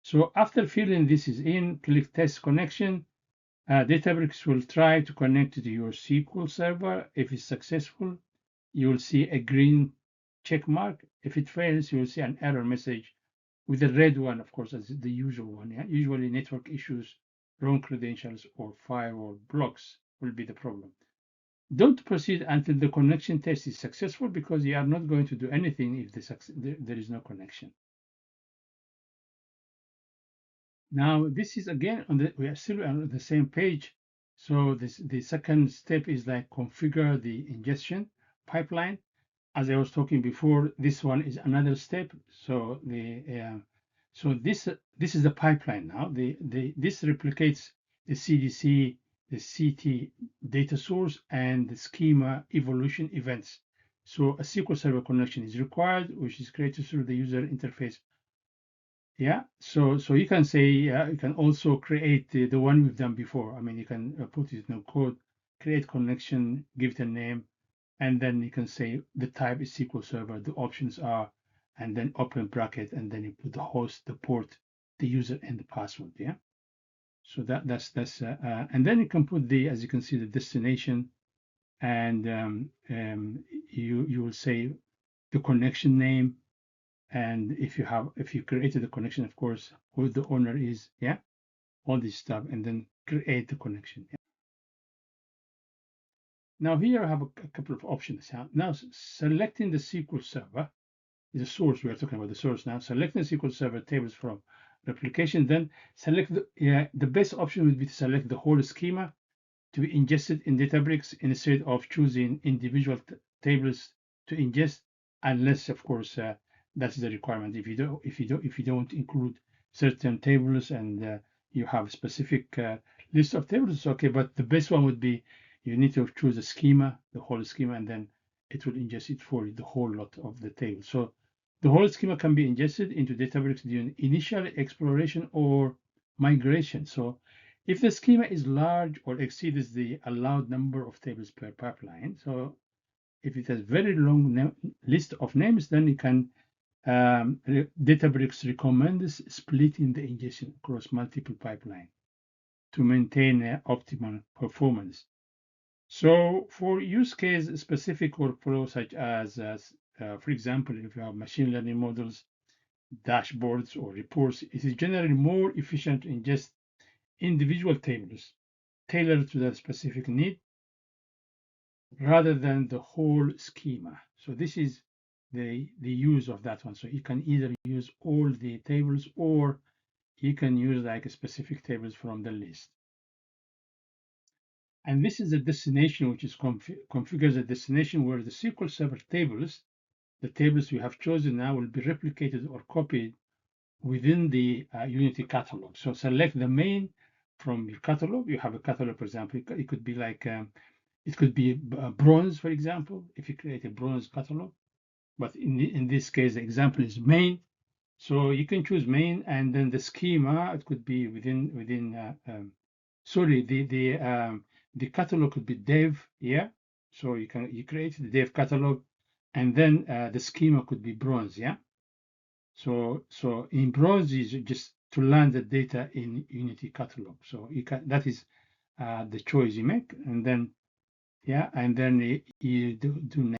So after filling this is in, click test connection. Databricks will try to connect to your SQL Server. If it's successful, you will see a green check mark. If it fails, you will see an error message with a red one, of course, as the usual one. Yeah? Usually network issues, wrong credentials, or firewall blocks will be the problem. Don't proceed until the connection test is successful, because you are not going to do anything if there is no connection. Now, this is again we are still on the same page. So the second step is like configure the ingestion pipeline. As I was talking before, this one is another step. So this is the pipeline now. This replicates the CDC, the CT data source, and the schema evolution events. So a SQL Server connection is required, which is created through the user interface. Yeah, so you can say you can also create the one we've done before. I mean, you can put it in code, create connection, give it a name, and then you can say the type is SQL Server, the options are, and then open bracket, and then you put the host, the port, the user, and the password. Yeah. So and then you can put as you can see, the destination, and you will say the connection name, and if you created a connection, of course, who the owner is, yeah, all this stuff, and then create the connection. Yeah. Now here I have a couple of options. Now selecting the SQL Server is a source. We are talking about the source now. Selecting the SQL Server tables from replication, then select the best option would be to select the whole schema to be ingested in Databricks instead of choosing individual tables to ingest, unless, of course, that's the requirement. If you don't include certain tables, and you have a specific list of tables, it's okay. But the best one would be you need to choose a schema, the whole schema, and then it will ingest it for you, the whole lot of the table. So the whole schema can be ingested into Databricks during initial exploration or migration. So if the schema is large or exceeds the allowed number of tables per pipeline, so if it has very long list of names, then you can Databricks recommends splitting the ingestion across multiple pipelines to maintain optimal performance. So for use case specific workflow, such as for example, if you have machine learning models, dashboards, or reports, it is generally more efficient to ingest individual tables tailored to that specific need rather than the whole schema. So this is the use of that one. So you can either use all the tables, or you can use like a specific tables from the list. And this is a destination, which is configures a destination where the SQL Server tables, the tables we have chosen now, will be replicated or copied within the Unity catalog. So select the main from your catalog. You have a catalog, for example, it could be like it could be bronze, for example, if you create a bronze catalog. But in this case, the example is main. So you can choose main, and then the schema, it could be within sorry, the catalog could be dev. Yeah. So you create the dev catalog, and then the schema could be bronze. Yeah. So in bronze is just to land the data in Unity catalog. So that is the choice you make, and then yeah, and then you do next.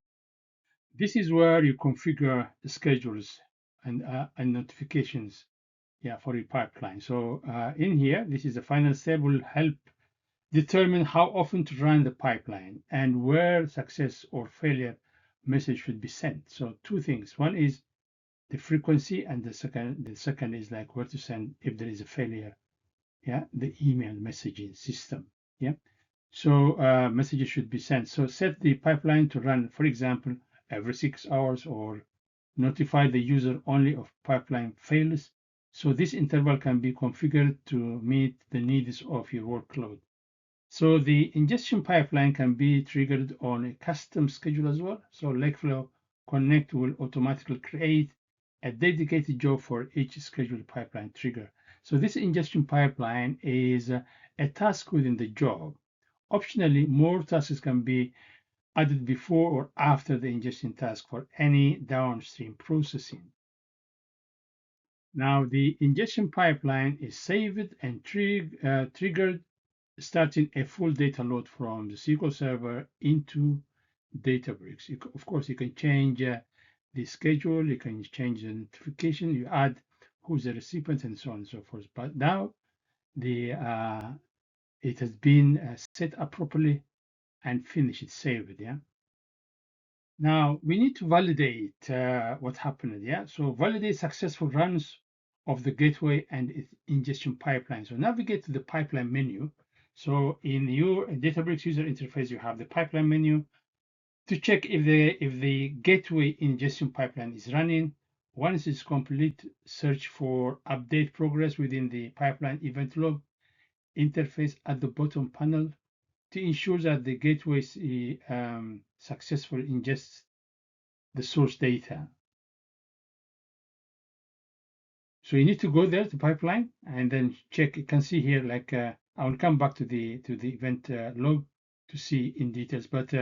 This is where you configure the schedules and notifications, yeah, for your pipeline. So in here, this is the final step, will help determine how often to run the pipeline and where success or failure message should be sent. So two things. One is the frequency, and the second is like where to send if there is a failure. Yeah, the email messaging system. Yeah. So messages should be sent. So set the pipeline to run, for example, every 6 hours, or notify the user only of pipeline fails. So this interval can be configured to meet the needs of your workload. So the ingestion pipeline can be triggered on a custom schedule as well. So Lakeflow Connect will automatically create a dedicated job for each scheduled pipeline trigger. So this ingestion pipeline is a task within the job. Optionally, more tasks can be added before or after the ingestion task for any downstream processing. Now, the ingestion pipeline is saved and triggered, starting a full data load from the SQL Server into Databricks. Of course, you can change the schedule, you can change the notification, you add who's the recipient, and so on and so forth. But now it has been set up properly, and finish it, save it. Yeah. Now we need to validate what happened. Yeah. So validate successful runs of the gateway and its ingestion pipeline. So navigate to the pipeline menu. So in your Databricks user interface, you have the pipeline menu to check if the gateway ingestion pipeline is running. Once it's complete, search for update progress within the pipeline event log interface at the bottom panel to ensure that the gateway successfully ingests the source data. So you need to go there to pipeline and then check. You can see here, like I will come back to the event log to see in details. But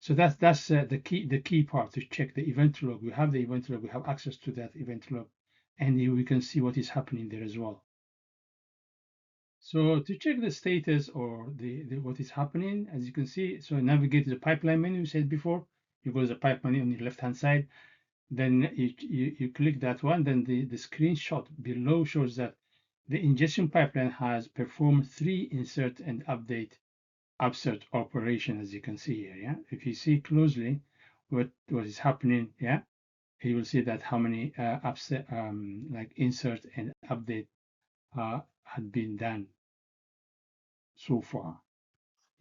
so that's the key part, to check the event log. We have the event log. We have access to that event log, and we can see what is happening there as well. So to check the status or the what is happening, as you can see, so navigate to the pipeline menu. We said before, you go to the pipeline on the left-hand side. Then you click that one, then the screenshot below shows that the ingestion pipeline has performed 3 insert and update upsert operation, as you can see here. Yeah, if you see closely what is happening, yeah, you will see that how many upset like insert and update had been done so far.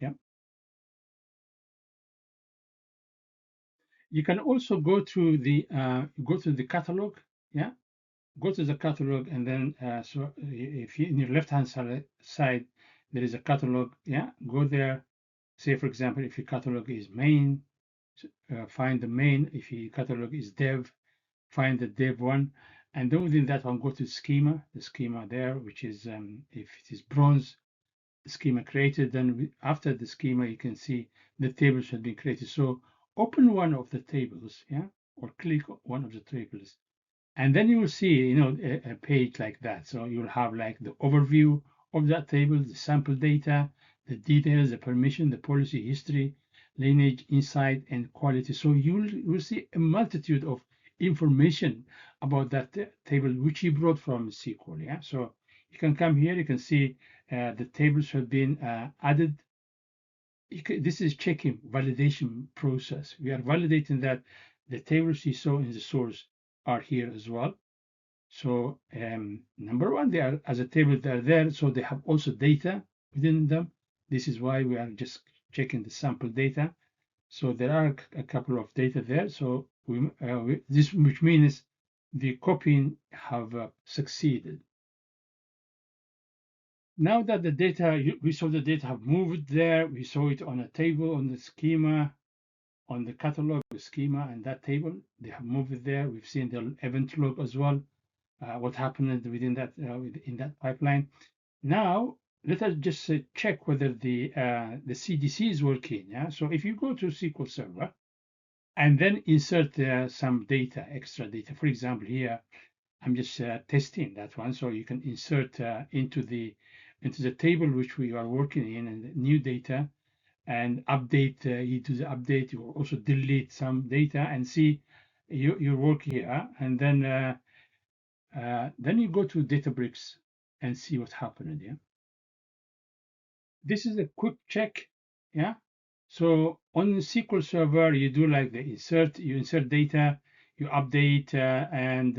Yeah, you can also go to the catalog. Yeah, go to the catalog, and then so if you in your left hand side there is a catalog. Yeah, go there. Say for example, if your catalog is main, find the main. If your catalog is dev, find the dev one, and then within that one go to schema, the schema there, which is if it is bronze, the schema created. Then after the schema you can see the tables have been created. So open one of the tables, yeah, or click one of the tables, and then you will see, a page like that. So you'll have like the overview of that table, the sample data, the details, the permission, the policy history, lineage, insight, and quality. So you will see a multitude of information about that table, which you brought from SQL. Yeah. So you can come here, you can see the tables have been added. This is checking validation process. We are validating that the tables you saw in the source are here as well. So number one, they are as a table, they are there, so they have also data within them. This is why we are just checking the sample data. So there are a couple of data there. So this, which means the copying have succeeded. Now that the data, we saw the data have moved there, we saw it on a table, on the schema, on the catalog, the schema, and that table, they have moved it there. We've seen the event log as well. What happened within that in that pipeline. Now let us just check whether the CDC is working. Yeah. So if you go to SQL Server and then insert some data, extra data. For example, here I'm just testing that one. So you can insert into the table which we are working in, and new data, and update. You do the update. You also delete some data and see your work here, and then you go to Databricks and see what's happening. Yeah, this is a quick check. Yeah, so on the SQL Server, you do like the insert. You insert data, you update, and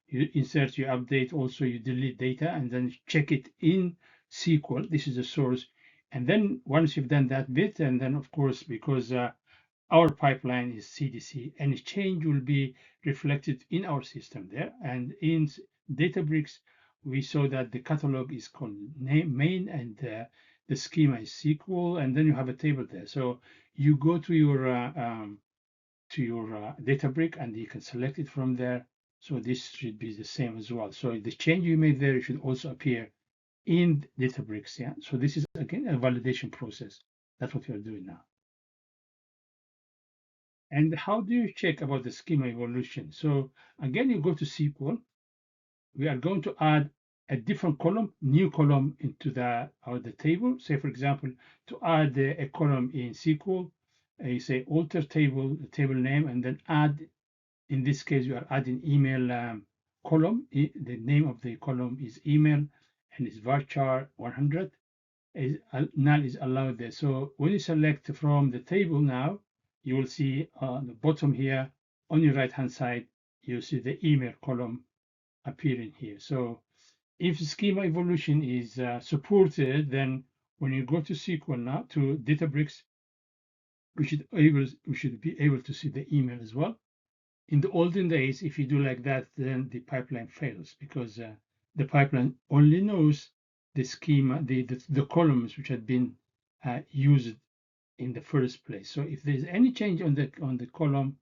you insert, you update. Also, you delete data, and then check it in SQL. This is the source, and then once you've done that bit, and then of course, because our pipeline is CDC, any change will be reflected in our system there. And in Databricks, we saw that the catalog is called main, and the schema is SQL, and then you have a table there. So you go to your Databricks, and you can select it from there. So this should be the same as well. So the change you made there should also appear in Databricks. Yeah. So this is again a validation process. That's what we are doing now. And how do you check about the schema evolution? So again, you go to SQL. We are going to add a different column, new column into the table. Say, for example, to add a column in SQL, you say alter table, the table name, and then add. In this case, you are adding email column. The name of the column is email, and it's varchar 100. null is allowed there. So when you select from the table now, you will see on the bottom here on your right hand side, you see the email column appearing here. So if schema evolution is supported, then when you go to SQL now to Databricks, we should be able to see the email as well. In the olden days, if you do like that, then the pipeline fails because the pipeline only knows the schema, the columns which had been used in the first place. So if there's any change on the column,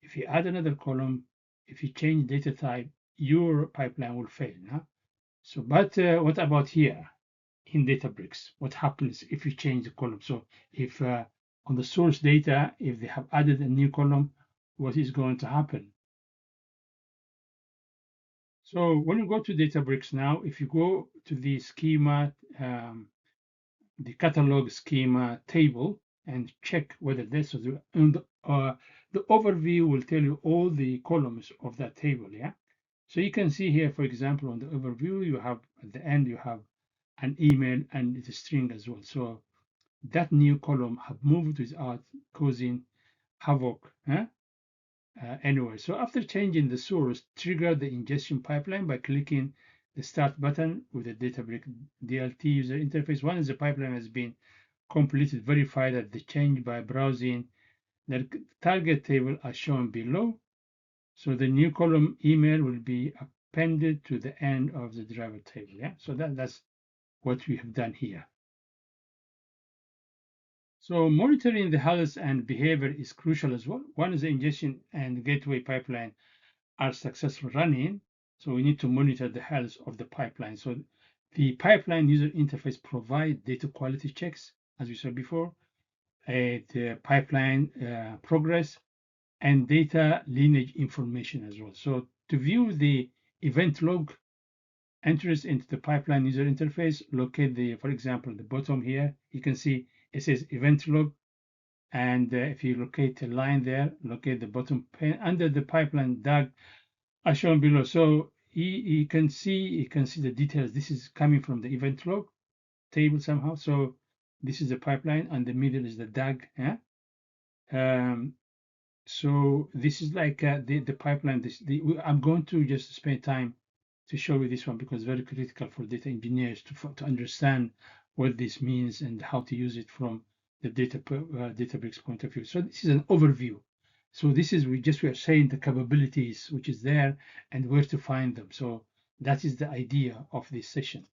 if you add another column, if you change data type, your pipeline will fail. Huh? So, but what about here in Databricks? What happens if you change the column? So if on the source data, if they have added a new column, what is going to happen? So when you go to Databricks now, if you go to the schema, the catalog schema table and check whether this is the overview will tell you all the columns of that table. Yeah. So you can see here, for example, on the overview, you have at the end, you have an email and it's a string as well. So that new column have moved without causing havoc. Anyway, so after changing the source, trigger the ingestion pipeline by clicking the start button with the Databricks DLT user interface. Once the pipeline has been completed, verify that the change by browsing the target table as shown below. So the new column email will be appended to the end of the driver table. Yeah, so that's what we have done here. So monitoring the health and behavior is crucial as well. One is the ingestion and gateway pipeline are successful running. So we need to monitor the health of the pipeline. So the pipeline user interface provide data quality checks, as we said before, the pipeline progress, and data lineage information as well. So to view the event log entries into the pipeline user interface, locate the, for example, the bottom here, you can see it says event log. And if you locate a line there, locate the bottom pane under the pipeline DAG as shown below. So you can see the details. This is coming from the event log table somehow. So this is the pipeline, and the middle is the DAG. Yeah. So this is like the pipeline. I'm going to just spend time to show you this one because it's very critical for data engineers to understand what this means and how to use it from the Databricks point of view. So this is an overview. So this is we are saying the capabilities which is there and where to find them. So that is the idea of this session.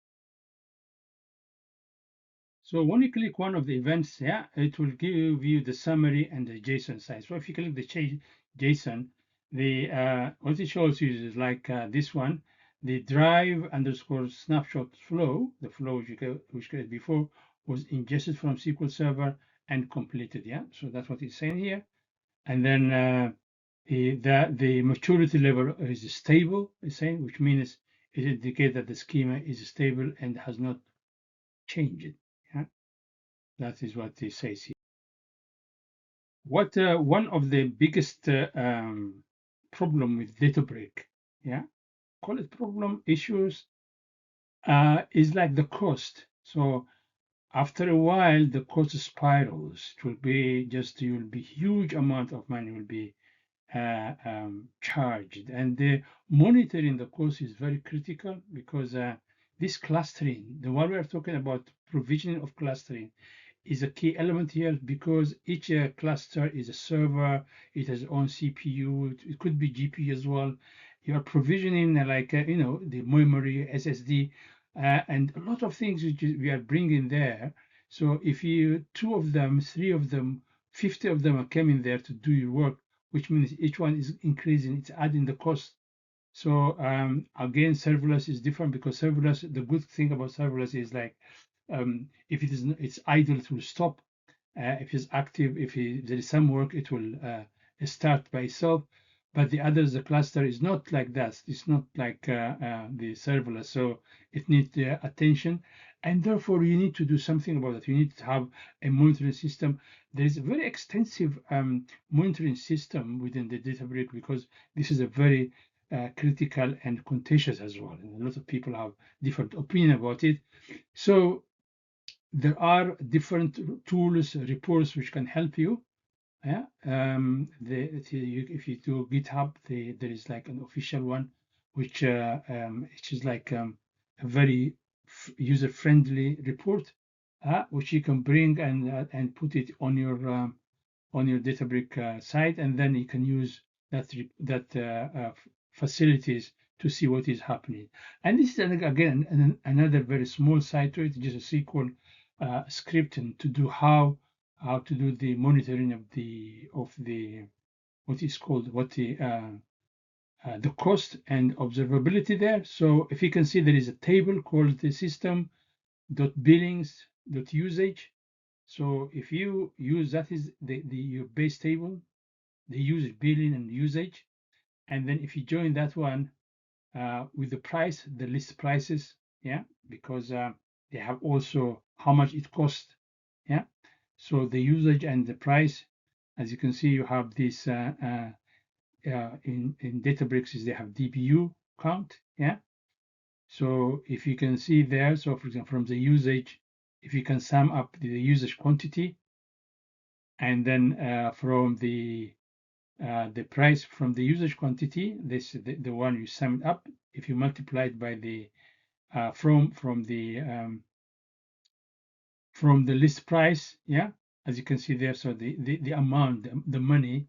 So when you click one of the events, yeah, it will give you the summary and the JSON size. So if you click the JSON, the what it shows you is like this one, the drive underscore snapshot flow, the flow which created before was ingested from SQL Server and completed. Yeah, so that's what it's saying here. And then the maturity level is stable, it's saying, which means it indicates that the schema is stable and has not changed. Yeah. That is what it says here. What one of the biggest problem with Databricks, yeah, call it problem issues, is like the cost. So after a while, the cost spirals. It will be huge amount of money will be charged, and the monitoring the cost is very critical because this clustering, the one we are talking about, provisioning of clustering, is a key element here because each cluster is a server, it has its own CPU, it could be GPU as well. You are provisioning the memory, SSD, and a lot of things which we are bringing there. So if you 2 of them, 3 of them, 50 of them are coming there to do your work, which means each one is increasing, it's adding the cost. So again, serverless is different because serverless, the good thing about serverless is like if it's idle, it will stop. If it's active, if there is some work, it will start by itself. But the others, the cluster is not like that. It's not like the serverless. So it needs attention. And therefore, you need to do something about it. You need to have a monitoring system. There is a very extensive monitoring system within the Databricks because this is a very critical and contentious as well. And a lot of people have different opinion about it. So there are different tools, reports which can help you. Yeah, if you do GitHub, there is like an official one, which is like a very user-friendly report, which you can bring and put it on your Databricks site, and then you can use that facilities to see what is happening. And this is again another very small site to it, just a SQL scripting to do how to do the monitoring of the what is called the cost and observability there. So if you can see, there is a table called the system.billings.usage. So if you use that is your base table, the usage billing and usage, and then if you join that one with the price, the list prices, yeah, because they have also how much it costs, yeah. So the usage and the price, as you can see, you have this in Databricks is they have DBU count, yeah. So if you can see there, so for example, from the usage, if you can sum up the usage quantity, and then from the price from the usage quantity, this the one you sum it up. If you multiply it by the from the list price, yeah, as you can see there. So the amount, the money,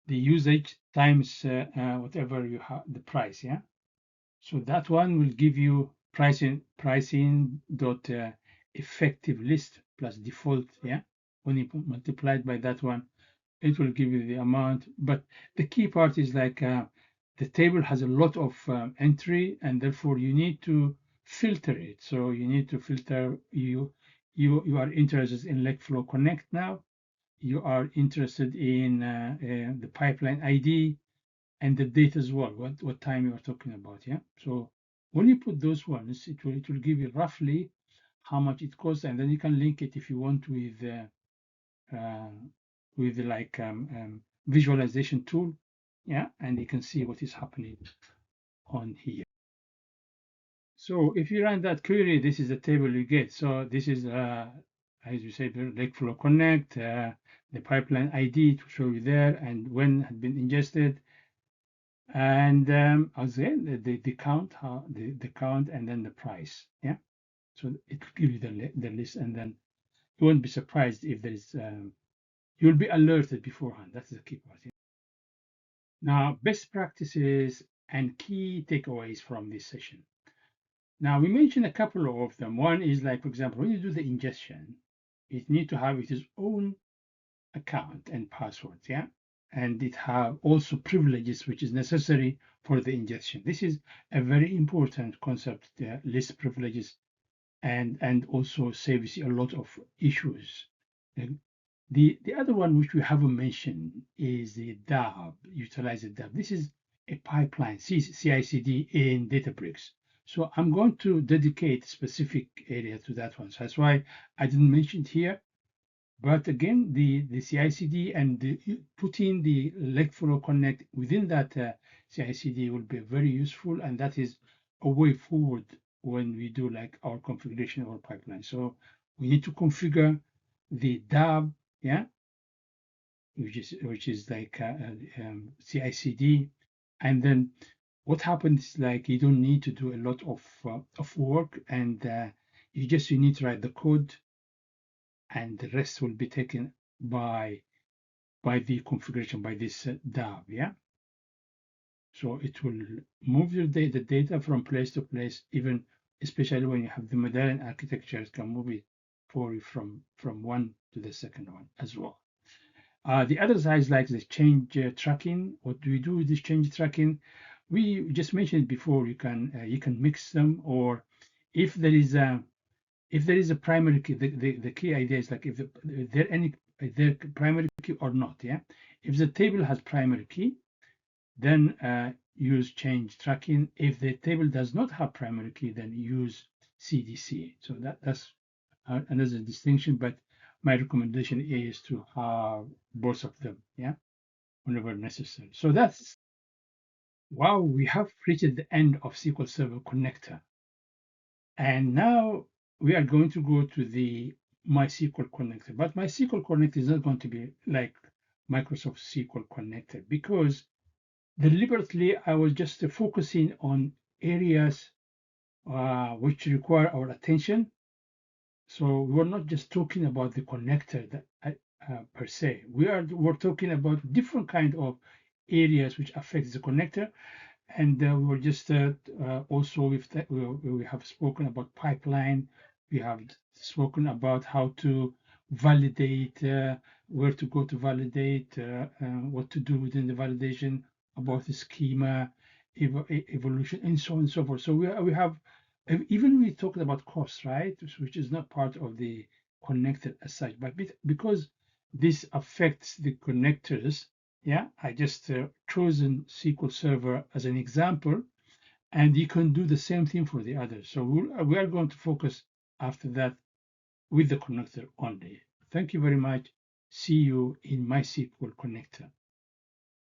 the usage times whatever you have the price, yeah. So that one will give you pricing dot effective list plus default, yeah. When you multiply it by that one, it will give you the amount. But the key part is like the table has a lot of entry, and therefore you need to filter it. So you need to filter. You are interested in Lakeflow Connect now. You are interested in the pipeline ID and the date as well. What time you are talking about? Yeah. So when you put those ones, it will give you roughly how much it costs, and then you can link it if you want with like visualization tool, yeah, and you can see what is happening on here. So if you run that query, this is the table you get. So this is, as you said, Lakeflow Connect, the pipeline ID to show you there, and when had been ingested, and again the count, the count, and then the price, yeah. So it will give you the list, and then you won't be surprised if there is. You'll be alerted beforehand. That's the key part. Yeah? Now, best practices and key takeaways from this session. Now, we mentioned a couple of them. One is like, for example, when you do the ingestion, it needs to have its own account and passwords, yeah? And it have also privileges, which is necessary for the ingestion. This is a very important concept, the list privileges, and also saves a lot of issues. The other one which we haven't mentioned is the DAB, utilize the DAB. This is a pipeline, CI/CD in Databricks. So I'm going to dedicate a specific area to that one. So that's why I didn't mention it here. But again, the CI/CD and putting the Lakeflow Connect within that CI/CD will be very useful, and that is a way forward when we do like our configuration of our pipeline. So we need to configure the DAB, yeah, which is like CI/CD, and then what happens like you don't need to do a lot of work, and you need to write the code, and the rest will be taken by the configuration by this DAB, yeah. So it will move the data from place to place, even especially when you have the medallion architecture, it can move it for you from one to the second one as well. The other side is like the change tracking. What do we do with this change tracking? We just mentioned before. You can mix them, or if there is a primary key. The key idea is like if there primary key or not. Yeah. If the table has primary key, then use change tracking. If the table does not have primary key, then use CDC. So that's another distinction, but my recommendation is to have both of them, yeah, whenever necessary. So that's, wow, we have reached the end of SQL Server Connector. And now we are going to go to the MySQL connector. But MySQL connector is not going to be like Microsoft SQL connector, because deliberately I was just focusing on areas which require our attention. So we're not just talking about the connector that, per se. We're talking about different kind of areas which affect the connector, and we're just also we have spoken about pipeline. We have spoken about how to validate, where to go to validate, what to do within the validation, about the schema, evolution, and so on and so forth. So we have, even we talked about cost, right, which is not part of the connector as such, but because this affects the connectors, yeah, I just chosen SQL Server as an example, and you can do the same thing for the others. So we are going to focus after that with the connector only. Thank you very much. See you in MySQL connector.